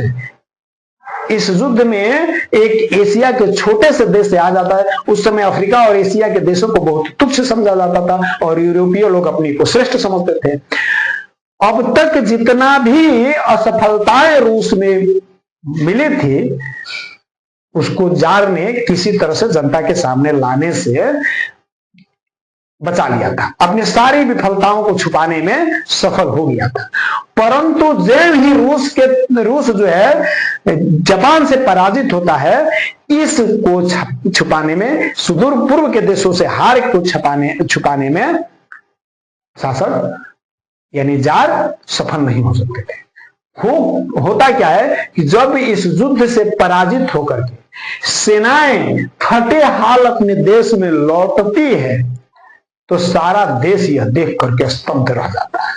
इस युद्ध में एक एशिया के छोटे से देश से आ जाता है, उस समय अफ्रीका और एशिया के देशों को बहुत तुच्छ समझा जाता था और यूरोपीय लोग अपने को श्रेष्ठ समझते थे। अब तक जितना भी असफलताएं रूस में मिली थी, उसको जार ने किसी तरह से जनता के सामने लाने से बचा लिया था, अपनी सारी विफलताओं को छुपाने में सफल हो गया था। परंतु जब ही रूस जो है जापान से पराजित होता है, इसको छुपाने में, सुदूर पूर्व के देशों से हार को छुपाने में शासक यानी जार सफल नहीं हो सकते थे। होता क्या है कि जब इस युद्ध से पराजित होकर के सेनाएं फटे हाल अपने देश में लौटती है, तो सारा देश यह देख करके स्तब्ध रह जाता है।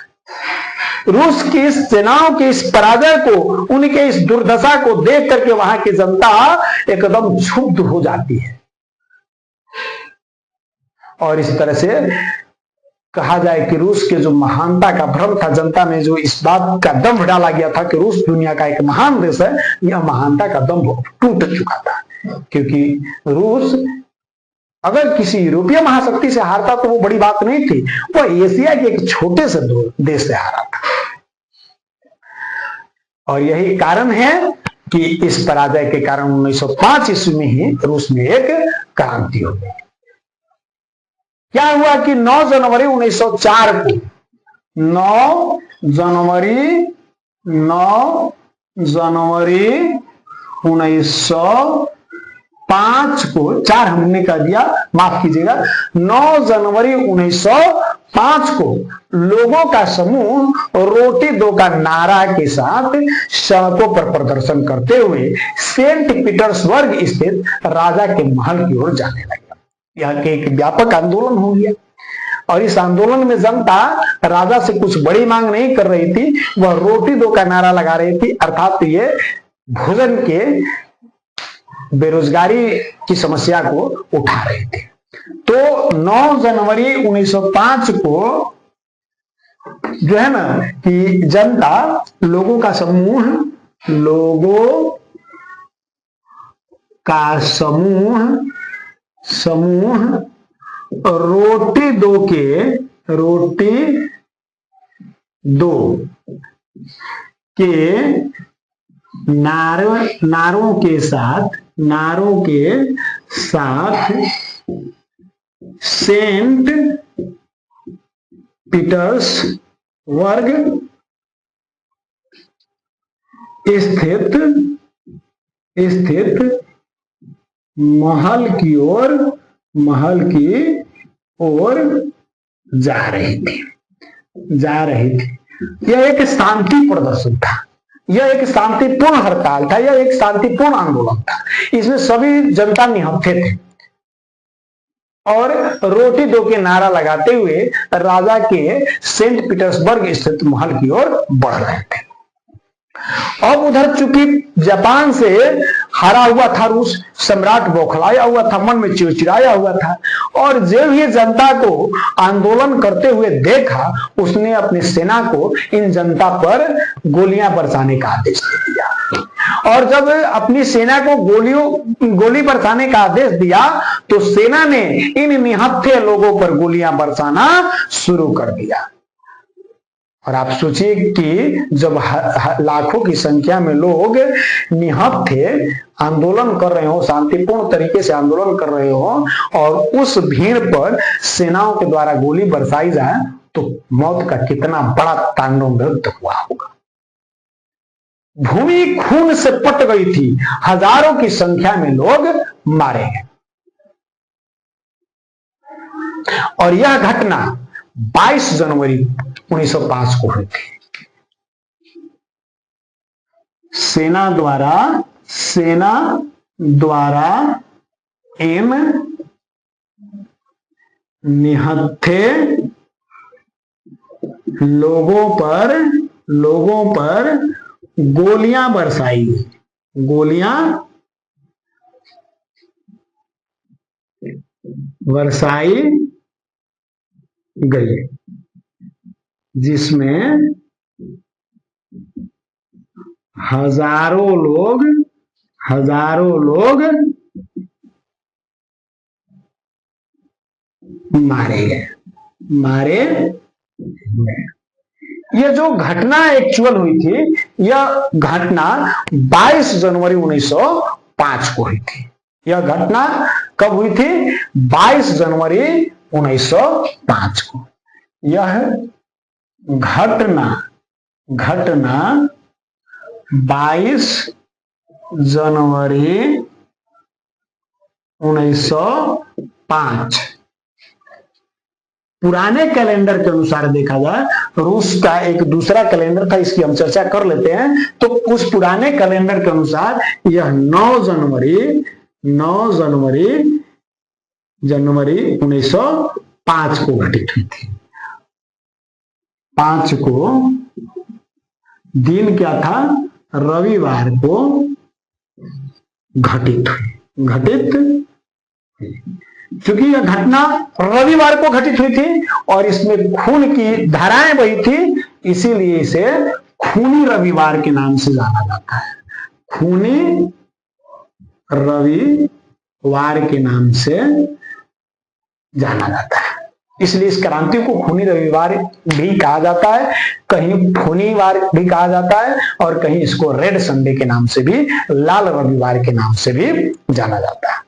रूस की सेनाओं की इस पराजय को, उनके इस दुर्दशा को देख करके वहां की जनता एकदम क्षुब्ध हो जाती है। और इस तरह से कहा जाए कि रूस के जो महानता का भ्रम था, जनता में जो इस बात का दंभ डाला गया था कि रूस दुनिया का एक महान देश है, यह महानता का दंभ टूट चुका था। क्योंकि रूस अगर किसी यूरोपीय महाशक्ति से हारता तो वो बड़ी बात नहीं थी, वह एशिया के एक छोटे से देश से हारा था। और यही कारण है कि इस पराजय के कारण 1905 ईस्वी में ही रूस में एक क्रांति हो गई। क्या हुआ कि 9 जनवरी 1904 को 9 जनवरी 1905 को, 4 हमने कर दिया, माफ कीजिएगा, 9 जनवरी 1905 को लोगों का समूह रोटी दो का नारा के साथ सड़कों पर प्रदर्शन करते हुए सेंट पीटर्सबर्ग स्थित राजा के महल की ओर जाने लगा। यह एक व्यापक आंदोलन हो गया और इस आंदोलन में जनता राजा से कुछ बड़ी मांग नहीं कर रही थी, वह रोटी दो का नारा लगा रही थी, अर्थात ये भोजन के बेरोजगारी की समस्या को उठा रहे थे। तो 9 जनवरी 1905 को जो है ना कि जनता, लोगों का समूह रोटी दो के नारों के साथ सेंट पीटर्सबर्ग स्थित महल की ओर जा रही थी। यह एक शांति प्रदर्शन था, यह एक शांतिपूर्ण हड़ताल था, यह एक शांतिपूर्ण आंदोलन था। इसमें सभी जनता निहत्थे थे और रोटी दो के नारा लगाते हुए राजा के सेंट पीटर्सबर्ग स्थित महल की ओर बढ़ रहे थे। अब उधर चूंकि जापान से हारा हुआ था रूस, सम्राट बौखलाया हुआ था, मन में चिड़चिड़ाया हुआ था, और जब ये जनता को आंदोलन करते हुए देखा, उसने अपनी सेना को इन जनता पर गोलियां बरसाने का आदेश दे दिया। और जब अपनी सेना को गोली बरसाने का आदेश दिया तो सेना ने इन निहत्थे लोगों पर गोलियां बरसाना शुरू कर दिया। और आप सोचिए कि जब लाखों की संख्या में लोग निहत्थे आंदोलन कर रहे हो, शांतिपूर्ण तरीके से आंदोलन कर रहे हो, और उस भीड़ पर सेनाओं के द्वारा गोली बरसाई जाए, तो मौत का कितना बड़ा तांडव नृत्य हुआ होगा। भूमि खून से पट गई थी, हजारों की संख्या में लोग मारे गए। और यह घटना 22 जनवरी 1905 को हुई थी। सेना द्वारा एम निहत्थे लोगों पर गोलियां बरसाई गई, जिसमें हजारों लोग मारे गए। ये जो घटना एक्चुअल हुई थी, यह घटना 22 जनवरी 1905 को हुई थी। यह घटना कब हुई थी? 22 जनवरी 1905 को। यह घटना 22 जनवरी 1905 पुराने कैलेंडर के अनुसार देखा जाए, रूस का एक दूसरा कैलेंडर था, इसकी हम चर्चा कर लेते हैं। तो उस पुराने कैलेंडर के अनुसार यह 9 जनवरी 1905 को घटित हुई थी। 5 को दिन क्या था? रविवार को घटित हुई। क्योंकि यह घटना रविवार को घटित हुई थी और इसमें खून की धाराएं बही थी, इसीलिए इसे खूनी रविवार के नाम से जाना जाता है। खूनी रविवार के नाम से जाना जाता है। इसलिए इस क्रांति को खूनी रविवार भी कहा जाता है, कहीं खूनी वार भी कहा जाता है और कहीं इसको रेड संडे के नाम से भी, लाल रविवार के नाम से भी जाना जाता है।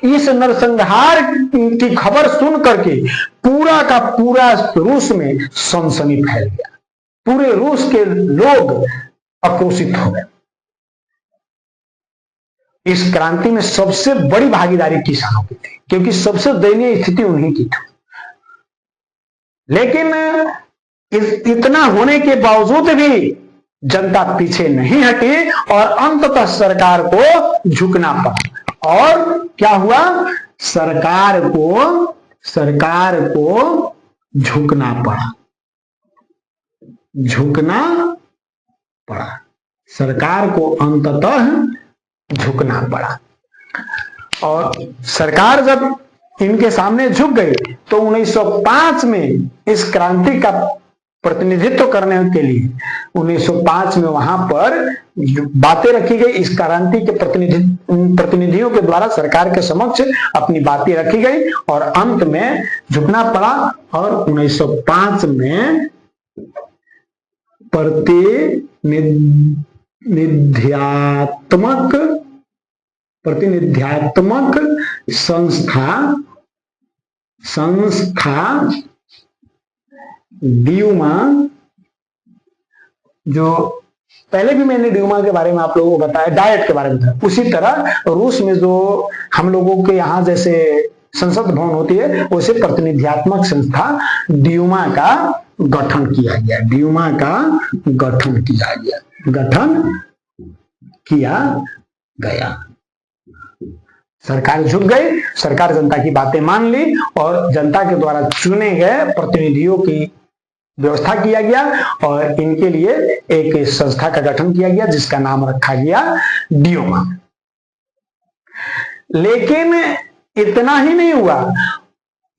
इस नरसंहार की खबर सुन करके पूरा का पूरा रूस में सनसनी फैल गया। पूरे रूस के लोग आक्रोशित हो गए। इस क्रांति में सबसे बड़ी भागीदारी किसानों की थी, क्योंकि सबसे दयनीय स्थिति उन्हीं की थी। लेकिन इतना होने के बावजूद भी जनता पीछे नहीं हटी और अंततः सरकार को झुकना पड़ा। और क्या हुआ? सरकार को झुकना पड़ा। सरकार को अंततः झुकना पड़ा। और सरकार जब इनके सामने झुक गई तो 1905 में इस क्रांति का प्रतिनिधित्व करने के लिए 1905 में वहां पर बातें रखी गई। इस क्रांति के प्रतिनिधियों के द्वारा सरकार के समक्ष अपनी बातें रखी गई और अंत में झुकना पड़ा। और 1905 में प्रतिनिध्यात्मक संस्था ड्यूमा, जो पहले भी मैंने ड्यूमा के बारे में आप लोगों को बताया, डायट के बारे में बताया, उसी तरह रूस में जो हम लोगों के यहाँ जैसे संसद भवन होती है, वैसे प्रतिनिध्यात्मक संस्था ड्यूमा का गठन किया गया। सरकार झुक गई, सरकार जनता की बातें मान ली और जनता के द्वारा चुने गए प्रतिनिधियों की व्यवस्था किया गया और इनके लिए एक संस्था का गठन किया गया जिसका नाम रखा गया ड्यूमा। लेकिन इतना ही नहीं हुआ।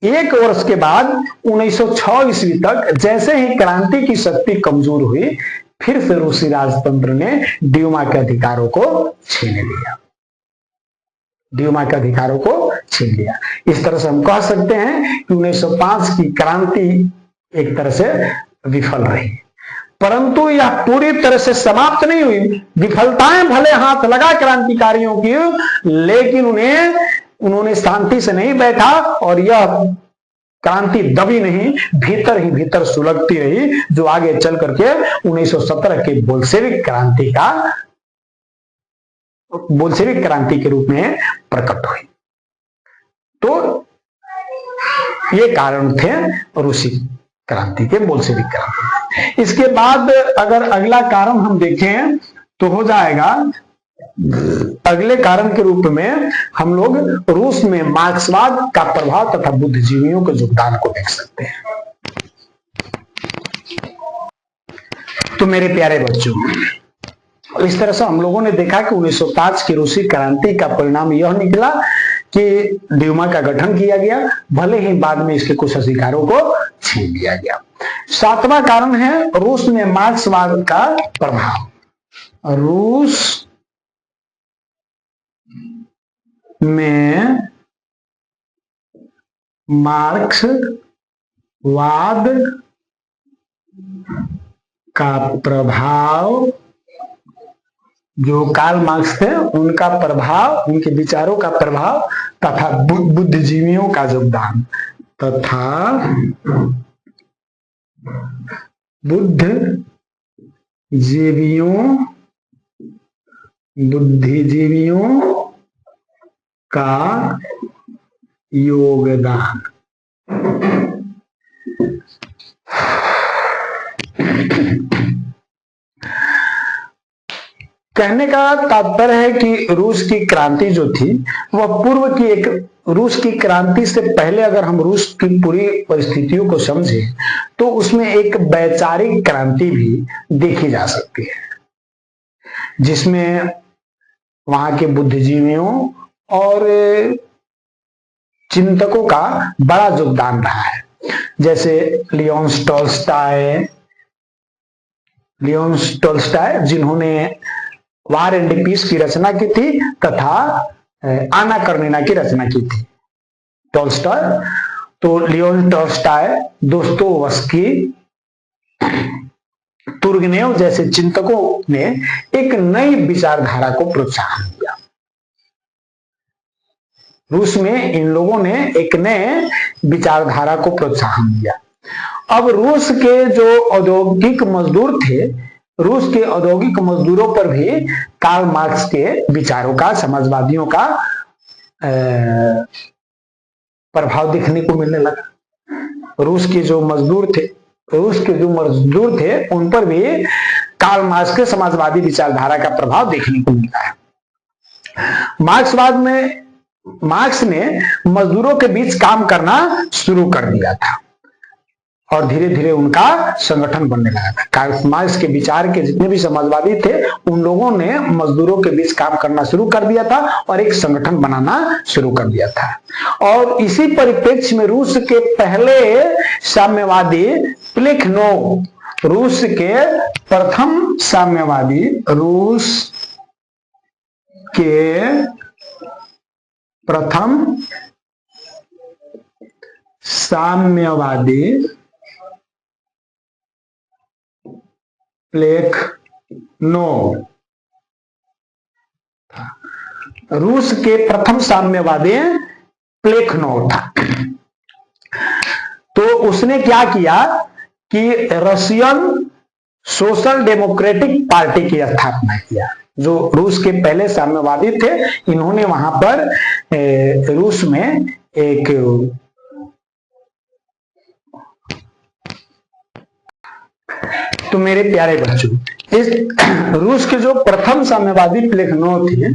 1 वर्ष के बाद 1906 ईस्वी तक जैसे ही क्रांति की शक्ति कमजोर हुई, फिर से रूसी राजतंत्र ने ड्यूमा के अधिकारों को छीन लिया। इस तरह से हम कह सकते हैं कि 1905 की क्रांति एक तरह से विफल रही, परंतु यह पूरी तरह से समाप्त नहीं हुई। विफलताएं भले हाथ लगा क्रांतिकारियों की, लेकिन उन्होंने शांति से नहीं बैठा और यह क्रांति दबी नहीं, भीतर ही भीतर सुलगती रही, जो आगे चल करके 1917 के बोल्शेविक क्रांति के रूप में प्रकट हुई। तो ये कारण थे रूसी क्रांति के, बोल्शेविक क्रांति। इसके बाद अगर अगला कारण हम देखें तो हो जाएगा, अगले कारण के रूप में हम लोग रूस में मार्क्सवाद का प्रभाव तथा बुद्धिजीवियों के योगदान को देख सकते हैं। तो मेरे प्यारे बच्चों, इस तरह से हम लोगों ने देखा कि 1905 की रूसी क्रांति का परिणाम यह निकला कि ड्यूमा का गठन किया गया, भले ही बाद में इसके कुछ अधिकारों को छीन लिया गया। सातवां कारण है रूस में मार्क्सवाद का प्रभाव। रूस में मार्क्सवाद का प्रभाव, जो कार्ल मार्क्स थे उनका प्रभाव, उनके विचारों का प्रभाव तथा बुद्धिजीवियों का योगदान, तथा बुद्धिजीवियों का योगदान। कहने का तात्पर्य है कि रूस की क्रांति जो थी वह पूर्व की एक, रूस की क्रांति से पहले अगर हम रूस की पूरी परिस्थितियों को समझें तो उसमें एक वैचारिक क्रांति भी देखी जा सकती है, जिसमें वहां के बुद्धिजीवियों और चिंतकों का बड़ा योगदान रहा है। जैसे लियोन टॉल्स्टॉय जिन्होंने वार एंड पीस की रचना की थी तथा आना करनीना की रचना की थी, टॉल्स्टॉय। तो लियोन टॉल्स्टॉय, दोस्तोवस्की, तुर्गनेव जैसे चिंतकों ने एक नई विचारधारा को प्रोत्साहन दिया। रूस में इन लोगों ने एक नए विचारधारा को प्रोत्साहन दिया। अब रूस के जो औद्योगिक मजदूर थे, रूस के औद्योगिक मजदूरों पर भी कार्ल मार्क्स के विचारों का, समाजवादियों का प्रभाव दिखने को मिलने लगा। रूस के जो मजदूर थे उन पर भी कार्ल मार्क्स के समाजवादी विचारधारा का प्रभाव देखने को मिला है। मार्क्सवाद में मार्क्स ने मजदूरों के बीच काम करना शुरू कर दिया था और धीरे धीरे उनका संगठन बनने लगा था। कार्ल मार्क्स के विचार के जितने भी समाजवादी थे उन लोगों ने मजदूरों के बीच काम करना शुरू कर दिया था और एक संगठन बनाना शुरू कर दिया था। और इसी परिप्रेक्ष्य में रूस के पहले साम्यवादी प्लेखनोव, रूस के प्रथम साम्यवादी प्लेखनोव, रूस के प्रथम साम्यवादी प्लेखनोव था। तो उसने क्या किया कि रशियन सोशल डेमोक्रेटिक पार्टी की स्थापना किया। जो रूस के पहले साम्यवादी थे, इन्होंने वहां पर रूस में एक तो मेरे प्यारे बच्चों, इस रूस के जो प्रथम साम्यवादी प्लेखनोव थे,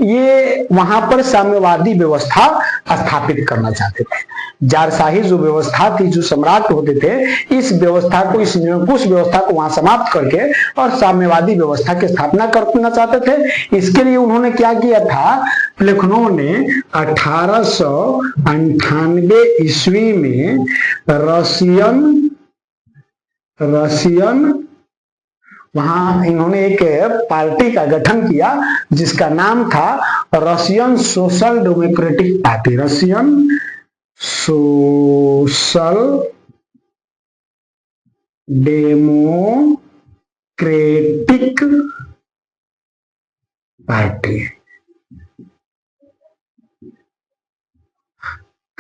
ये वहां पर साम्यवादी व्यवस्था स्थापित करना चाहते थे। जारशाही जो व्यवस्था थी, जो सम्राट होते थे, इस व्यवस्था को, इस निरंकुश व्यवस्था को वहां समाप्त करके और साम्यवादी व्यवस्था की स्थापना करना चाहते थे। इसके लिए उन्होंने क्या किया था, प्लेखनोव ने 1898 ईस्वी में रशियन वहां इन्होंने एक पार्टी का गठन किया जिसका नाम था Russian social democratic party. Russian social democratic party.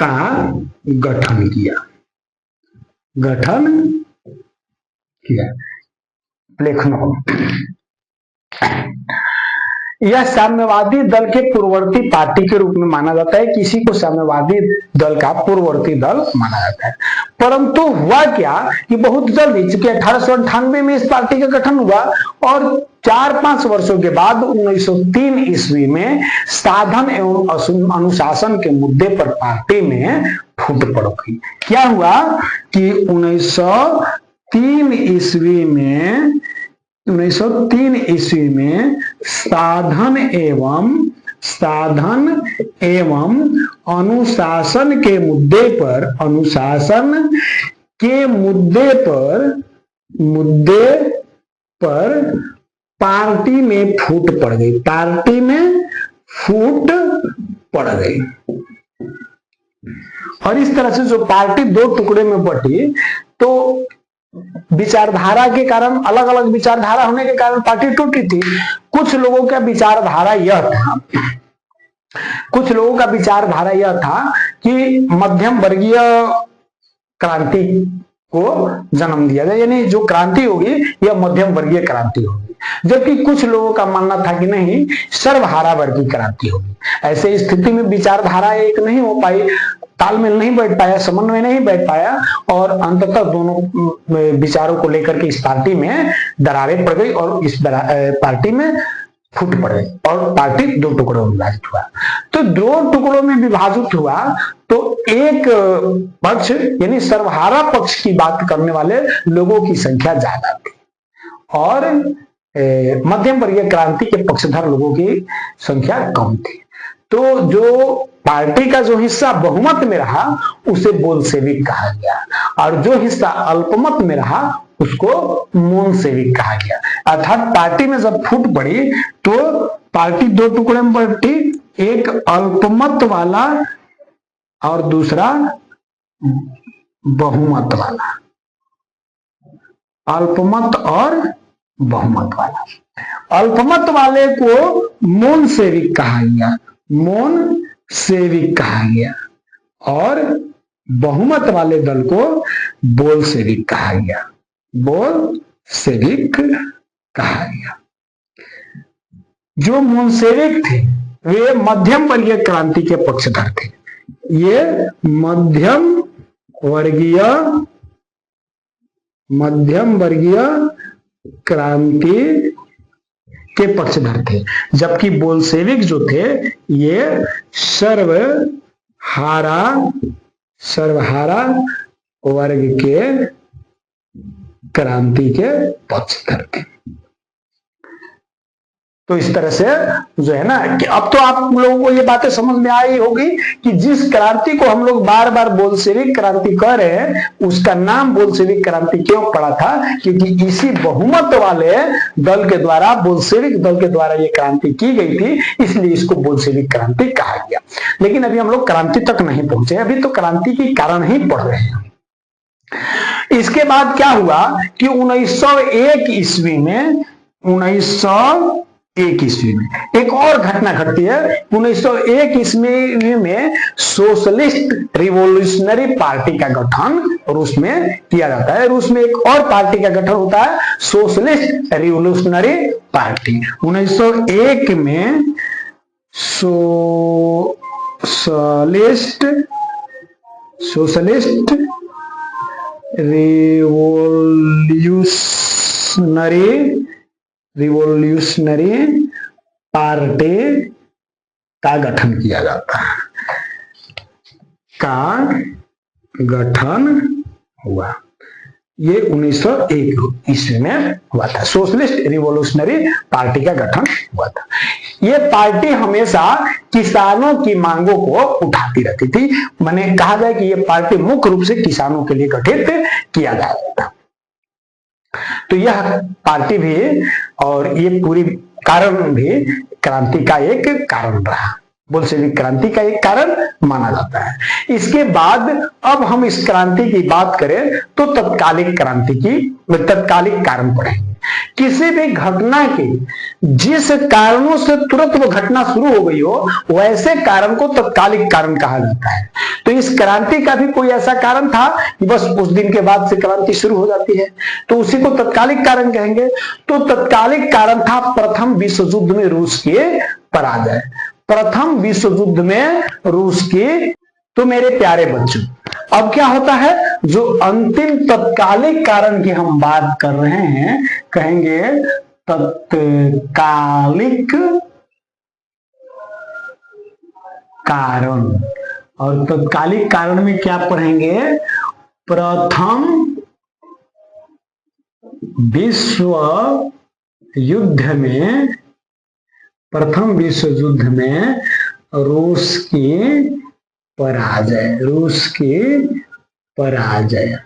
का गठन किया। लखनऊ। यह साम्यवादी दल के पूर्ववर्ती पार्टी के रूप में माना जाता है। किसी को साम्यवादी दल का पूर्ववर्ती दल माना जाता है। परंतु हुआ क्या कि बहुत जल्दी, चूंकि 1898 में इस पार्टी का गठन हुआ और 4-5 वर्षों के बाद 1903 ईस्वी में साधन एवं अनुशासन के मुद्दे पर पार्टी में फूट पड़ गई। क्या हुआ कि 1903 ईस्वी में साधन एवं अनुशासन के मुद्दे पर पार्टी में फूट पड़ गई। और इस तरह से जो पार्टी दो टुकड़े में बटी, तो विचारधारा के कारण, अलग अलग विचारधारा होने के कारण पार्टी टूटी थी। कुछ लोगों का विचारधारा यह था कि मध्यम वर्गीय क्रांति को जन्म दिया जाए, यानी जो क्रांति होगी यह मध्यम वर्गीय क्रांति होगी। जबकि कुछ लोगों का मानना था कि नहीं, सर्वहारा वर्गीय क्रांति होगी। ऐसे स्थिति में विचारधारा एक नहीं हो पाई, तालमेल नहीं बैठ पाया, समन्वय नहीं बैठ पाया और अंततः दोनों विचारों को लेकर के इस पार्टी में दरारें पड़ गई और इस पार्टी में फूट पड़ गई और पार्टी दो टुकड़ों में विभाजित हुआ। तो दो टुकड़ों में विभाजित हुआ तो एक पक्ष यानी सर्वहारा पक्ष की बात करने वाले लोगों की संख्या ज्यादा थी और मध्यम वर्गीय क्रांति के पक्षधर लोगों की संख्या कम थी। तो जो पार्टी का जो हिस्सा बहुमत में रहा उसे बोल्शेविक कहा गया और जो हिस्सा अल्पमत में रहा उसको मोनसेविक कहा गया। अर्थात पार्टी में जब फूट पड़ी तो पार्टी दो टुकड़े में बटी, एक अल्पमत वाला और दूसरा बहुमत वाला। अल्पमत और बहुमत वाला। अल्पमत वाले को मोनसेविक कहा गया और बहुमत वाले दल को बोल्शेविक कहा गया। जो मोनसेविक थे वे मध्यम वर्गीय क्रांति के पक्षधर थे। ये मध्यम वर्गीय क्रांति के पक्षधर थे, जबकि बोल्शेविक जो थे ये सर्वहारा वर्ग के क्रांति के पक्षधर थे। तो इस तरह से जो है ना कि अब तो आप लोगों को ये बातें समझ में आई होगी कि जिस क्रांति को हम लोग बार बार बोल्शेविक क्रांति कह रहे हैं उसका नाम बोल्शेविक क्रांति क्यों पड़ा था, क्योंकि इसी बहुमत वाले दल के द्वारा, बोल्शेविक दल के द्वारा ये क्रांति की गई थी, इसलिए इसको बोल्शेविक क्रांति कहा गया। लेकिन अभी हम लोग क्रांति तक नहीं पहुंचे, अभी तो क्रांति के कारण ही पढ़ रहे हैं। इसके बाद क्या हुआ कि 1901 ईस्वी में एक और घटना घटती है। 1901 ईस्वी में सोशलिस्ट रिवॉल्यूशनरी पार्टी का गठन रूस में किया जाता है। रूस में एक और पार्टी का गठन होता है, सोशलिस्ट रिवॉल्यूशनरी पार्टी। 1901 में सोशलिस्ट रिवॉल्यूशनरी पार्टी का गठन किया जाता है, हुआ। ये 1901 ईस्वी में हुआ था, सोशलिस्ट रिवॉल्यूशनरी पार्टी का गठन हुआ था। ये पार्टी हमेशा किसानों की मांगों को उठाती रहती थी। मैंने कहा जाए कि ये पार्टी मुख्य रूप से किसानों के लिए गठित किया गया था। तो यह पार्टी भी और ये पूरी कारण भी क्रांति का एक कारण रहा, बोल्शेविक क्रांति का एक कारण माना जाता है। इसके बाद अब हम इस क्रांति की बात करें तो तत्कालिक कारण पढ़ेंगे किसी भी घटना के जिस कारणों से तुरंत वो घटना शुरू हो गई हो वैसे कारण को तत्कालिक कारण कहा जाता है। तो इस क्रांति का भी कोई ऐसा कारण था कि बस उस दिन के बाद से क्रांति शुरू हो जाती है, तो उसी को तत्कालिक कारण कहेंगे। तो तत्कालिक कारण था प्रथम विश्व युद्ध में रूस की पराजय। प्रथम विश्व युद्ध में रूस की। तो मेरे प्यारे बच्चों, अब क्या होता है, जो अंतिम तत्कालिक कारण की हम बात कर रहे हैं, कहेंगे तत्कालिक कारण। और तत्कालिक कारण में क्या पढ़ेंगे, प्रथम विश्व युद्ध में, प्रथम विश्व युद्ध में रूस की पराजय, रूस की पराजय।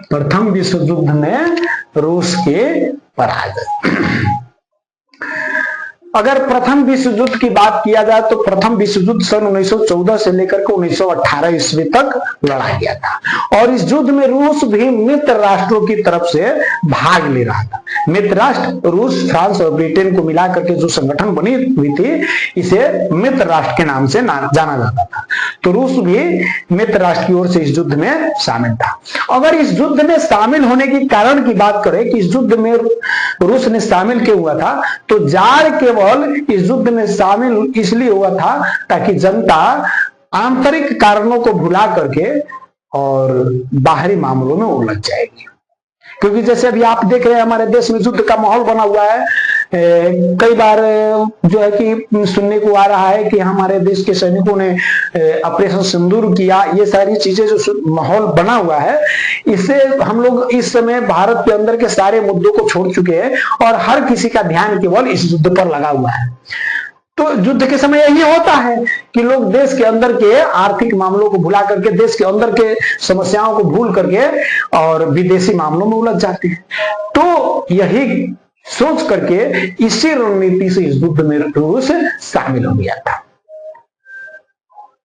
प्रथम विश्व युद्ध में रूस की पराजय। अगर प्रथम विश्व युद्ध की बात किया जाए तो प्रथम विश्व युद्ध सन 1914 से लेकर के 1918 ईस्वी तक लड़ा गया था और इस युद्ध में रूस भी मित्र राष्ट्रों की तरफ से भाग ले रहा था। मित्र राष्ट्र रूस, फ्रांस और ब्रिटेन को मिलाकर के जो संगठन बनी हुई थी, इसे मित्र राष्ट्र के नाम से जाना जाता था। तो रूस भी मित्र राष्ट्र की ओर से इस युद्ध में शामिल था। अगर इस युद्ध में शामिल होने के कारण की बात करें कि इस युद्ध में रूस ने शामिल क्यों हुआ था, तो जार केवल इस युद्ध में शामिल इसलिए हुआ था ताकि जनता आंतरिक कारणों को भुला करके और बाहरी मामलों में उलझ जाएगी। क्योंकि जैसे अभी आप देख रहे हैं हमारे देश में युद्ध का माहौल बना हुआ है। कई बार जो है कि सुनने को आ रहा है कि हमारे देश के सैनिकों ने ऑपरेशन सिंदूर किया। ये सारी चीजें जो माहौल बना हुआ है, इससे हम लोग इस समय भारत के अंदर के सारे मुद्दों को छोड़ चुके हैं और हर किसी का ध्यान केवल इस युद्ध पर लगा हुआ है। तो युद्ध के समय यही होता है कि लोग देश के अंदर के आर्थिक मामलों को भुला करके, देश के अंदर के समस्याओं को भूल करके और विदेशी मामलों में उलझ जाते हैं। तो यही सोच करके इसी रणनीति से इस युद्ध में रूस शामिल हो गया था।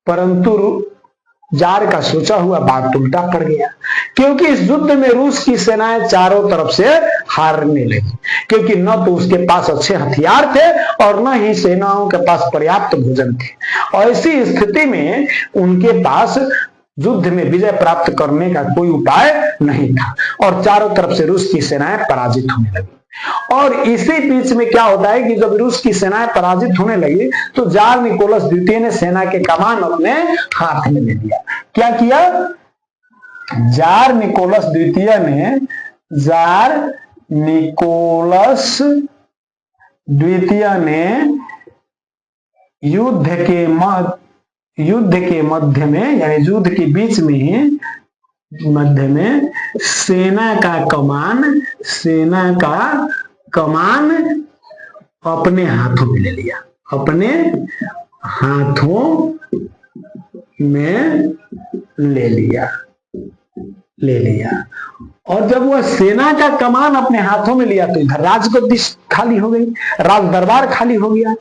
परंतु जार का सोचा हुआ बात उल्टा पड़ गया, क्योंकि इस युद्ध में रूस की सेनाएं चारों तरफ से हारने लगी, क्योंकि न तो उसके पास अच्छे हथियार थे और न ही सेनाओं के पास पर्याप्त भोजन थे। और ऐसी स्थिति में उनके पास युद्ध में विजय प्राप्त करने का कोई उपाय नहीं था और चारों तरफ से रूस की सेनाएं पराजित होने लगी। और इसी बीच में क्या होता है कि जब रूस की सेनाएं पराजित होने लगी तो जार निकोलस द्वितीय ने सेना के कमान अपने हाथ में ले लिया। क्या किया? जार निकोलस द्वितीय ने, जार निकोलस द्वितीय ने युद्ध के मध्य में, यानी युद्ध के बीच में ही मध्य में सेना का कमान अपने हाथों में ले लिया, अपने हाथों में ले लिया। और जब वह सेना का कमान अपने हाथों में लिया तो इधर राजगद्दी खाली हो गई, राज दरबार खाली हो गया।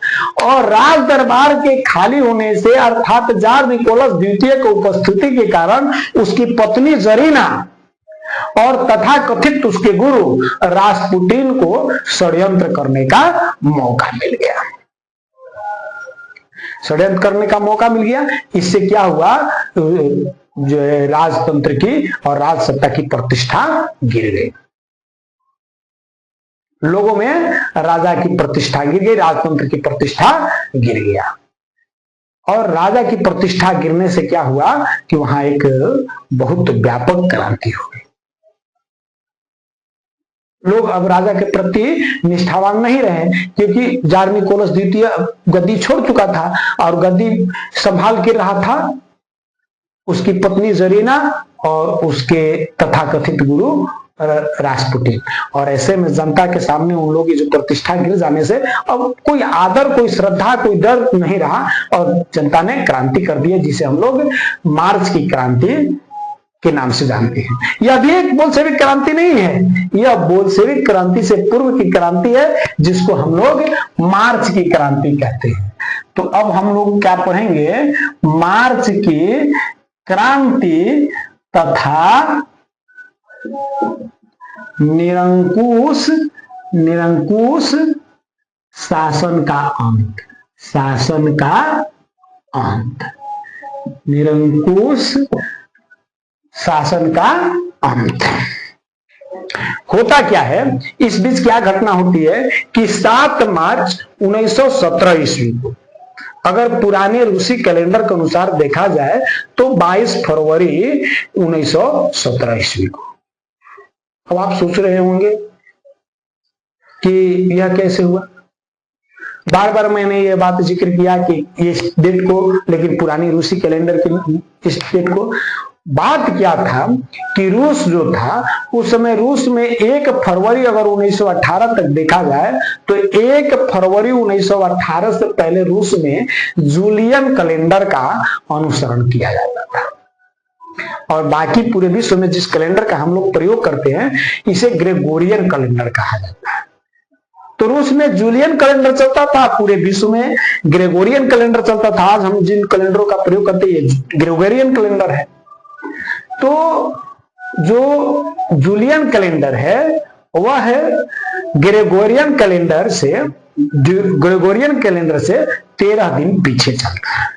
और राज दरबार के खाली होने से, अर्थात जार निकोलस द्वितीय की उपस्थिति के कारण, उसकी पत्नी जरीना और तथाकथित उसके गुरु रासपुटिन को षड्यंत्र करने का मौका मिल गया। षड्यंत्र करने का मौका मिल गया। इससे क्या हुआ, जो राजतंत्र की और राजसत्ता की प्रतिष्ठा गिर गई। लोगों में राजा की प्रतिष्ठा गिर गई, राजतंत्र की प्रतिष्ठा गिर गया। और राजा की प्रतिष्ठा गिरने से क्या हुआ कि वहां एक बहुत व्यापक क्रांति हो गई। लोग अब राजा के प्रति निष्ठावान नहीं रहे, क्योंकि जार निकोलस द्वितीय गद्दी छोड़ चुका था और गद्दी संभाल के रहा था उसकी पत्नी जरीना और उसके तथाकथित गुरु रासपुटिन। और ऐसे में जनता के सामने उन लोगों की जो प्रतिष्ठा गिर जाने से अब कोई आदर, कोई श्रद्धा, कोई डर नहीं रहा और जनता ने क्रांति कर दी है, जिसे हम लोग मार्च की क्रांति के नाम से जानते हैं। यह भी एक बोल्शेविक क्रांति नहीं है, यह बोल्शेविक क्रांति से पूर्व की क्रांति है, जिसको हम लोग मार्च की क्रांति कहते हैं। तो अब हम लोग क्या पढ़ेंगे, मार्च की क्रांति तथा निरंकुश निरंकुश शासन का अंत, शासन का अंत, निरंकुश शासन का अंत। होता क्या है, इस बीच क्या घटना होती है कि 7 मार्च 1917 ईस्वी को, अगर पुराने रूसी कैलेंडर के अनुसार देखा जाए तो 22 फरवरी 1917 ईस्वी को। अब आप सोच रहे होंगे कि यह कैसे हुआ। बार बार मैंने ये बात जिक्र किया कि ये डेट को, लेकिन पुरानी रूसी कैलेंडर के इस डेट को, बात क्या था कि रूस जो था उस समय, रूस में 1 फरवरी अगर 1918 तक देखा जाए तो 1 फरवरी 1918 से पहले रूस में जूलियन कैलेंडर का अनुसरण किया जाता था, और बाकी पूरे विश्व में जिस कैलेंडर का हम लोग प्रयोग करते हैं इसे ग्रेगोरियन कैलेंडर कहा जाता है। तो रूस में जूलियन कैलेंडर चलता था, पूरे विश्व में ग्रेगोरियन कैलेंडर चलता था। आज हम जिन कैलेंडरों का प्रयोग करते हैं ये ग्रेगोरियन कैलेंडर है। तो जो जूलियन कैलेंडर है वह है ग्रेगोरियन कैलेंडर से 13 दिन पीछे चलता है।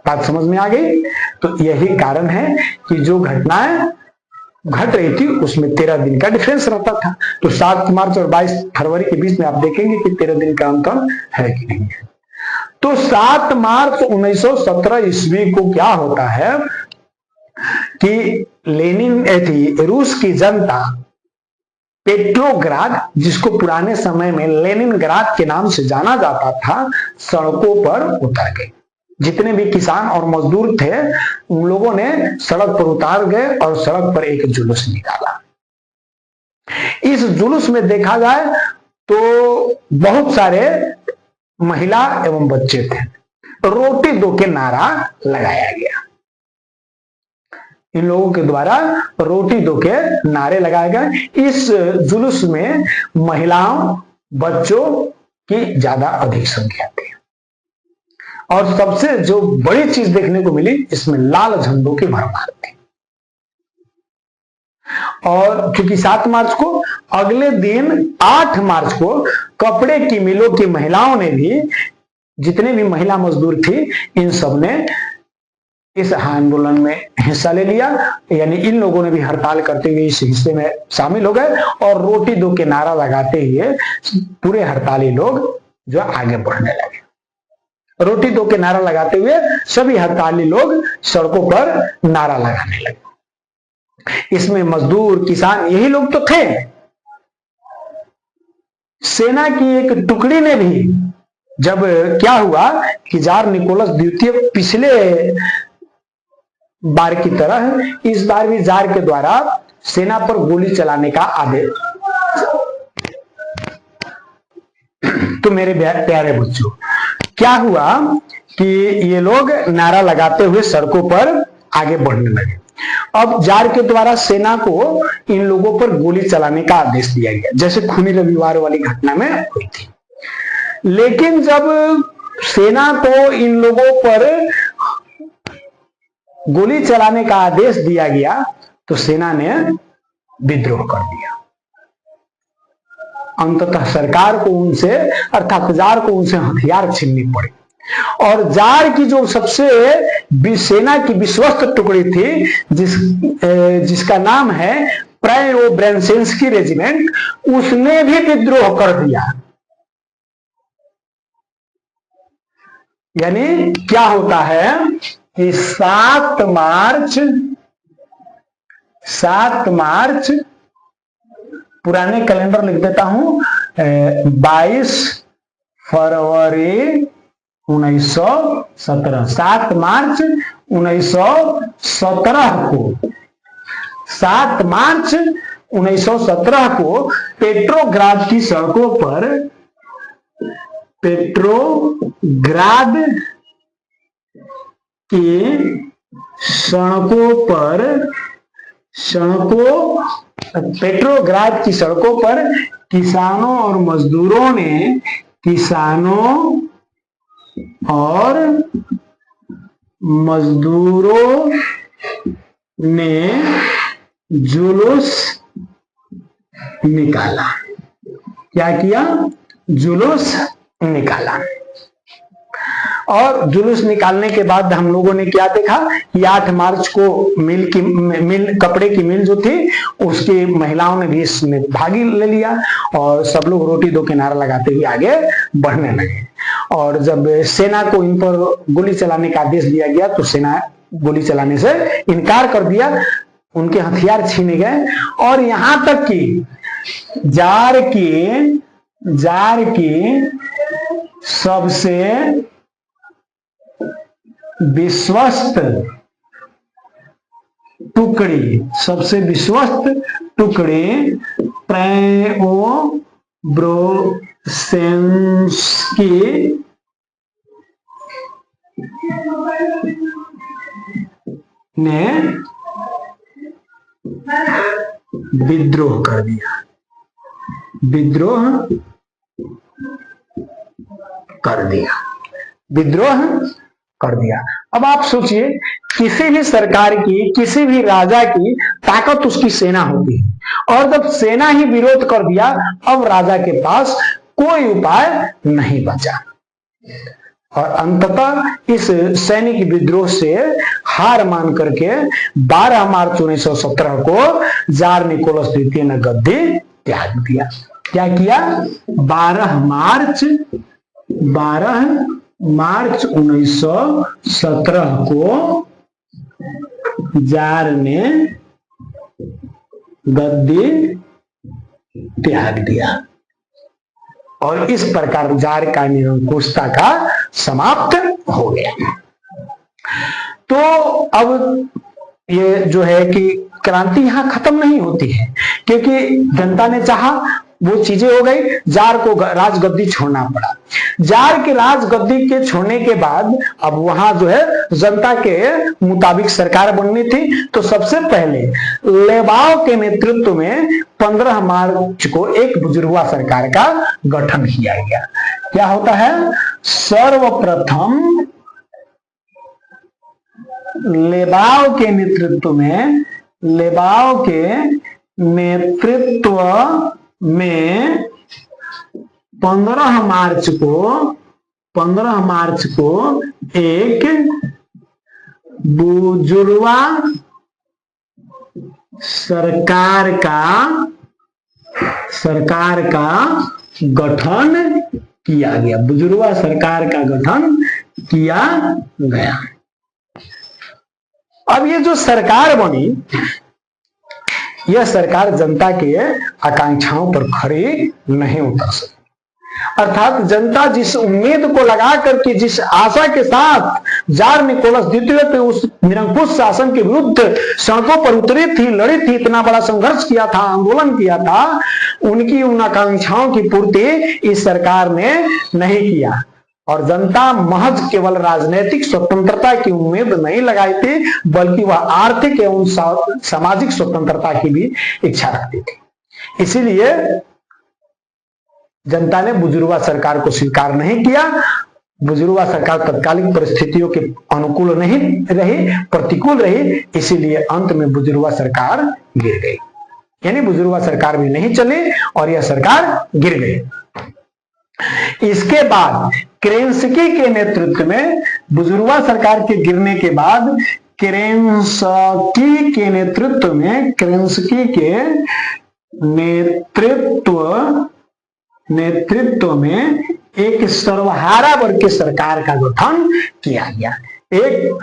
बात समझ में आ गई। तो यही कारण है कि जो घटनाएं घट रही थी उसमें 13 दिन का डिफरेंस रहता था। तो 7 मार्च और 22 फरवरी के बीच में आप देखेंगे कि 13 दिन का अंतर है कि नहीं है। तो 7 मार्च 1917 ईस्वी को क्या होता है कि लेनिन थी रूस की जनता पेट्रोग्राद, जिसको पुराने समय में लेनिनग्राद के नाम से जाना जाता था, सड़कों पर उतर गई। जितने भी किसान और मजदूर थे उन लोगों ने सड़क पर उतार गए और सड़क पर एक जुलूस निकाला। इस जुलूस में देखा जाए तो बहुत सारे महिला एवं बच्चे थे। रोटी दो के नारा लगाया गया। इन लोगों के द्वारा रोटी दो के नारे लगाए गए। इस जुलूस में महिलाओं बच्चों की ज्यादा अधिक संख्या थी, और सबसे जो बड़ी चीज देखने को मिली इसमें लाल झंडों की भरमार थी। और क्योंकि 7 मार्च को, अगले दिन 8 मार्च को कपड़े की मिलों की महिलाओं ने भी, जितने भी महिला मजदूर थी इन सब ने इस आंदोलन में हिस्सा ले लिया। यानी इन लोगों ने भी हड़ताल करते हुए इस हिस्से में शामिल हो गए और रोटी दो के नारा लगाते हुए पूरे हड़ताली लोग जो आगे बढ़ने लगे। रोटी दो के नारा लगाते हुए सभी हड़ताली लोग सड़कों पर नारा लगाने लगे। इसमें मजदूर, किसान, यही लोग तो थे। सेना की एक टुकड़ी ने भी, जब क्या हुआ कि जार निकोलस द्वितीय पिछले बार की तरह इस बार भी जार के द्वारा सेना पर गोली चलाने का आदेश। तो मेरे प्यारे बच्चों, क्या हुआ कि ये लोग नारा लगाते हुए सड़कों पर आगे बढ़ने लगे। अब जार के द्वारा सेना को इन लोगों पर गोली चलाने का आदेश दिया गया, जैसे खूनी रविवार वाली घटना में हुई थी। लेकिन जब सेना को इन लोगों पर गोली चलाने का आदेश दिया गया तो सेना ने विद्रोह कर दिया। अंततः सरकार को उनसे, अर्थात जार को उनसे हथियार छीननी पड़ी। और जार की जो सबसे सेना की विश्वस्त टुकड़ी थी, जिसका नाम है प्रेओब्रेजेंस्की रेजिमेंट, उसने भी विद्रोह कर दिया। यानी क्या होता है कि 7 मार्च पुराने कैलेंडर लिख देता हूं, 22 फरवरी 1917, 7 मार्च 1917 को, 7 मार्च 1917 को पेट्रोग्राद की सड़कों पर, पेट्रोग्राद की पेट्रोग्राद की सड़कों पर किसानों और मजदूरों ने जुलूस निकाला। क्या किया? जुलूस निकाला। और जुलूस निकालने के बाद हम लोगों ने क्या देखा कि 8 मार्च को मिल कपड़े की मिल जो थी उसकी महिलाओं ने भी इसमें भाग ले लिया और सब लोग रोटी दो के नारा लगाते हुए आगे बढ़ने लगे। और जब सेना को इन पर गोली चलाने का आदेश दिया गया तो सेना गोली चलाने से इनकार कर दिया, उनके हथियार छीने गए। और यहां तक कि जार की सबसे विश्वस्त टुकड़ी प्रेओब्रोजेंस्की ने विद्रोह कर दिया। अब आप सोचिए, किसी भी सरकार की, किसी भी राजा की ताकत उसकी सेना होती है, और जब सेना ही विरोध कर दिया, अब राजा के पास कोई उपाय नहीं बचा। और अंततः इस सैनिक विद्रोह से हार मान करके 12 मार्च 1917 को जार निकोलस द्वितीय ने गद्दी त्याग दिया। क्या किया? 12 मार्च 1917 को जार ने गद्दी त्याग दिया और इस प्रकार जार का निरंकुशता का समाप्त हो गया। तो अब ये जो है कि क्रांति यहां खत्म नहीं होती है, क्योंकि जनता ने चाहा, वो चीजें हो गई, जार को राजगद्दी छोड़ना पड़ा। जार के राजगद्दी के छोड़ने के बाद अब वहां जो है जनता के मुताबिक सरकार बननी थी। तो सबसे पहले लेबाव के नेतृत्व में 15 मार्च को एक बुजुर्गवा सरकार का गठन किया गया। क्या होता है? सर्वप्रथम लेबाव के नेतृत्व में 15 मार्च को एक बुजुर्गवा सरकार का गठन किया गया। बुजुर्गवा सरकार का गठन किया गया। अब ये जो सरकार बनी, यह सरकार जनता के आकांक्षाओं पर खरी नहीं उतर सकी। अर्थात जनता जिस उम्मीद को लगा करके, जिस आशा के साथ जार निकोलस द्वितीय पे उस निरंकुश शासन के विरुद्ध सड़कों पर उतरी थी, लड़ी थी, इतना बड़ा संघर्ष किया था, आंदोलन किया था, उनकी उन आकांक्षाओं की पूर्ति इस सरकार ने नहीं किया। और जनता महज केवल राजनीतिक स्वतंत्रता की उम्मीद नहीं लगाई थी, बल्कि वह आर्थिक एवं सामाजिक स्वतंत्रता की भी इच्छा रखती थी। इसीलिए जनता ने बुजुर्गवा सरकार को स्वीकार नहीं किया। बुजुर्गवा सरकार तत्कालीन परिस्थितियों के अनुकूल नहीं रही, प्रतिकूल रही, इसीलिए अंत में बुजुर्गवा सरकार गिर गई। यानी बुजुर्गवा सरकार भी नहीं चली और यह सरकार गिर गई। इसके बाद केरेंस्की के नेतृत्व में, बुजुर्गवा सरकार के गिरने के बाद केरेंस्की के नेतृत्व में एक सर्वहारा वर्ग की सरकार का गठन किया गया। एक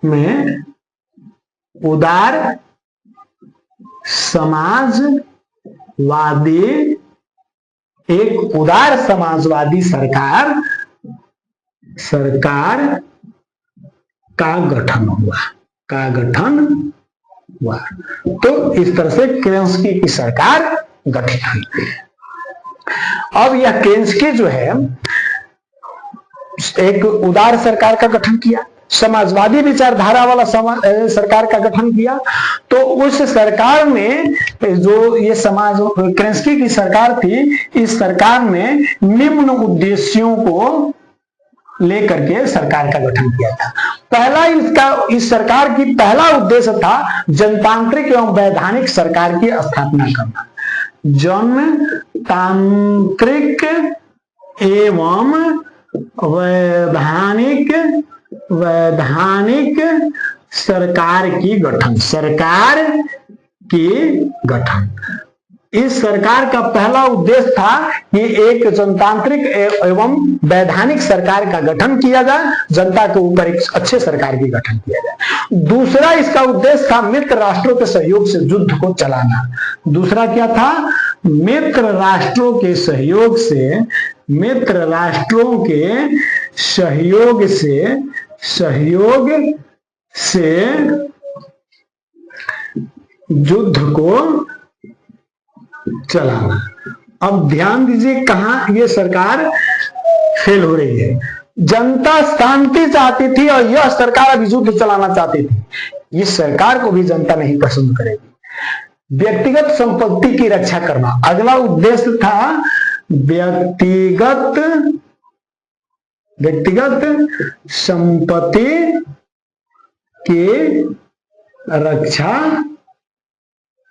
में उदार समाजवादी सरकार का गठन हुआ। तो इस तरह से केरेंस्की की सरकार गठित हुई। अब यह केरेंस्की जो है एक उदार सरकार का गठन किया, समाजवादी विचारधारा वाला सरकार का गठन किया। तो उस सरकार में जो ये केरेंस्की की सरकार थी, इस सरकार ने निम्न उद्देश्यों को लेकर के सरकार का गठन किया था। पहला इस सरकार की पहला उद्देश्य था जनतांत्रिक एवं वैधानिक सरकार की स्थापना करना। जनतांत्रिक एवं वैधानिक सरकार की गठन। इस सरकार का पहला उद्देश्य था कि एक जनतांत्रिक एवं वैधानिक सरकार का गठन किया जाए, जनता के ऊपर एक अच्छे सरकार की गठन किया जाए। दूसरा इसका उद्देश्य था मित्र राष्ट्रों के सहयोग से युद्ध को चलाना। दूसरा क्या था? मित्र राष्ट्रों के सहयोग से युद्ध को चलाना। अब ध्यान दीजिए कहां ये सरकार फेल हो रही है। जनता शांति चाहती थी और यह सरकार अब युद्ध चलाना चाहती थी। इस सरकार को भी जनता नहीं पसंद करेगी। व्यक्तिगत संपत्ति की रक्षा करना अगला उद्देश्य था। व्यक्तिगत संपत्ति की रक्षा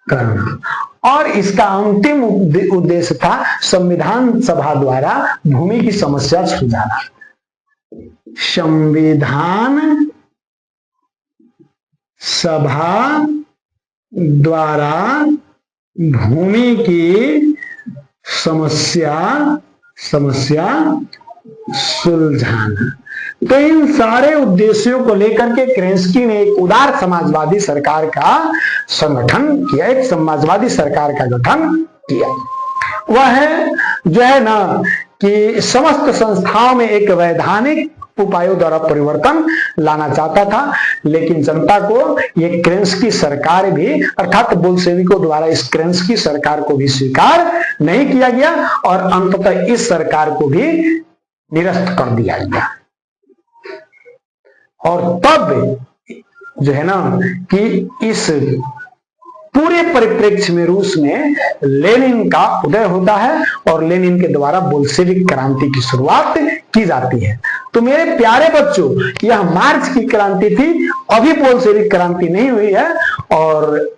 करना। और इसका अंतिम उद्देश्य था संविधान सभा द्वारा भूमि की समस्या सुलझाना। संविधान सभा द्वारा भूमि की समस्या सुलझाना। तो इन सारे उद्देश्यों को लेकर के केरेंस्की ने एक उदार समाजवादी सरकार का संगठन किया, एक समाजवादी सरकार का गठन किया। वह जो है ना कि समस्त संस्थाओं में एक वैधानिक उपायों द्वारा परिवर्तन लाना चाहता था, लेकिन जनता को ये केरेंस्की सरकार भी अर्थात बोल्शेविकों द्वारा इस केरेंस्की सरकार को भी स्वीकार नहीं किया गया और अंततः इस सरकार को भी निरस्त कर दिया गया। और तब जो है ना कि इस पूरे परिप्रेक्ष्य में रूस में लेनिन का उदय होता है और लेनिन के द्वारा बोल्शेविक क्रांति की शुरुआत की जाती है। तो मेरे प्यारे बच्चों, यह मार्च की क्रांति थी, अभी बोल्शेविक क्रांति नहीं हुई है। और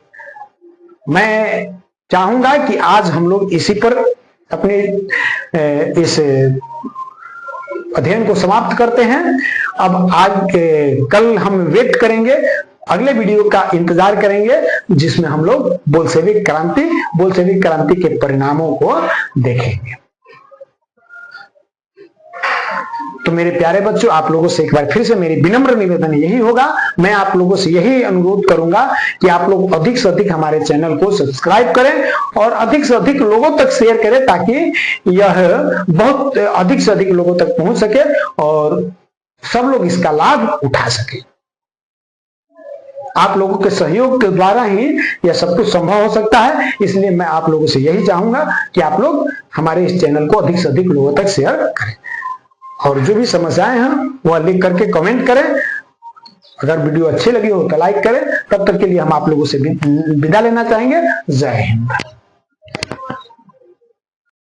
मैं चाहूंगा कि आज हम लोग इसी पर अपने इस अध्ययन को समाप्त करते हैं। अब कल हम वेट करेंगे, अगले वीडियो का इंतजार करेंगे जिसमें हम लोग बोल्शेविक क्रांति के परिणामों को देखेंगे। तो मेरे प्यारे बच्चों, आप लोगों से एक बार फिर से मेरी विनम्र निवेदन यही होगा, मैं आप लोगों से यही अनुरोध करूंगा कि आप लोग अधिक से अधिक हमारे चैनल को सब्सक्राइब करें और अधिक से अधिक लोगों तक शेयर करें ताकि यह बहुत अधिक से अधिक लोगों तक पहुंच सके और सब लोग इसका लाभ उठा सके। आप लोगों के सहयोग के द्वारा ही यह सब कुछ संभव हो सकता है। इसलिए मैं आप लोगों से यही चाहूंगा कि आप लोग हमारे इस चैनल को अधिक से अधिक लोगों तक शेयर करें और जो भी समस्याएं हैं वह लिख करके कमेंट करें। अगर वीडियो अच्छी लगी हो तो लाइक करें। तब तक के लिए हम आप लोगों से विदा लेना चाहेंगे। जय हिंद।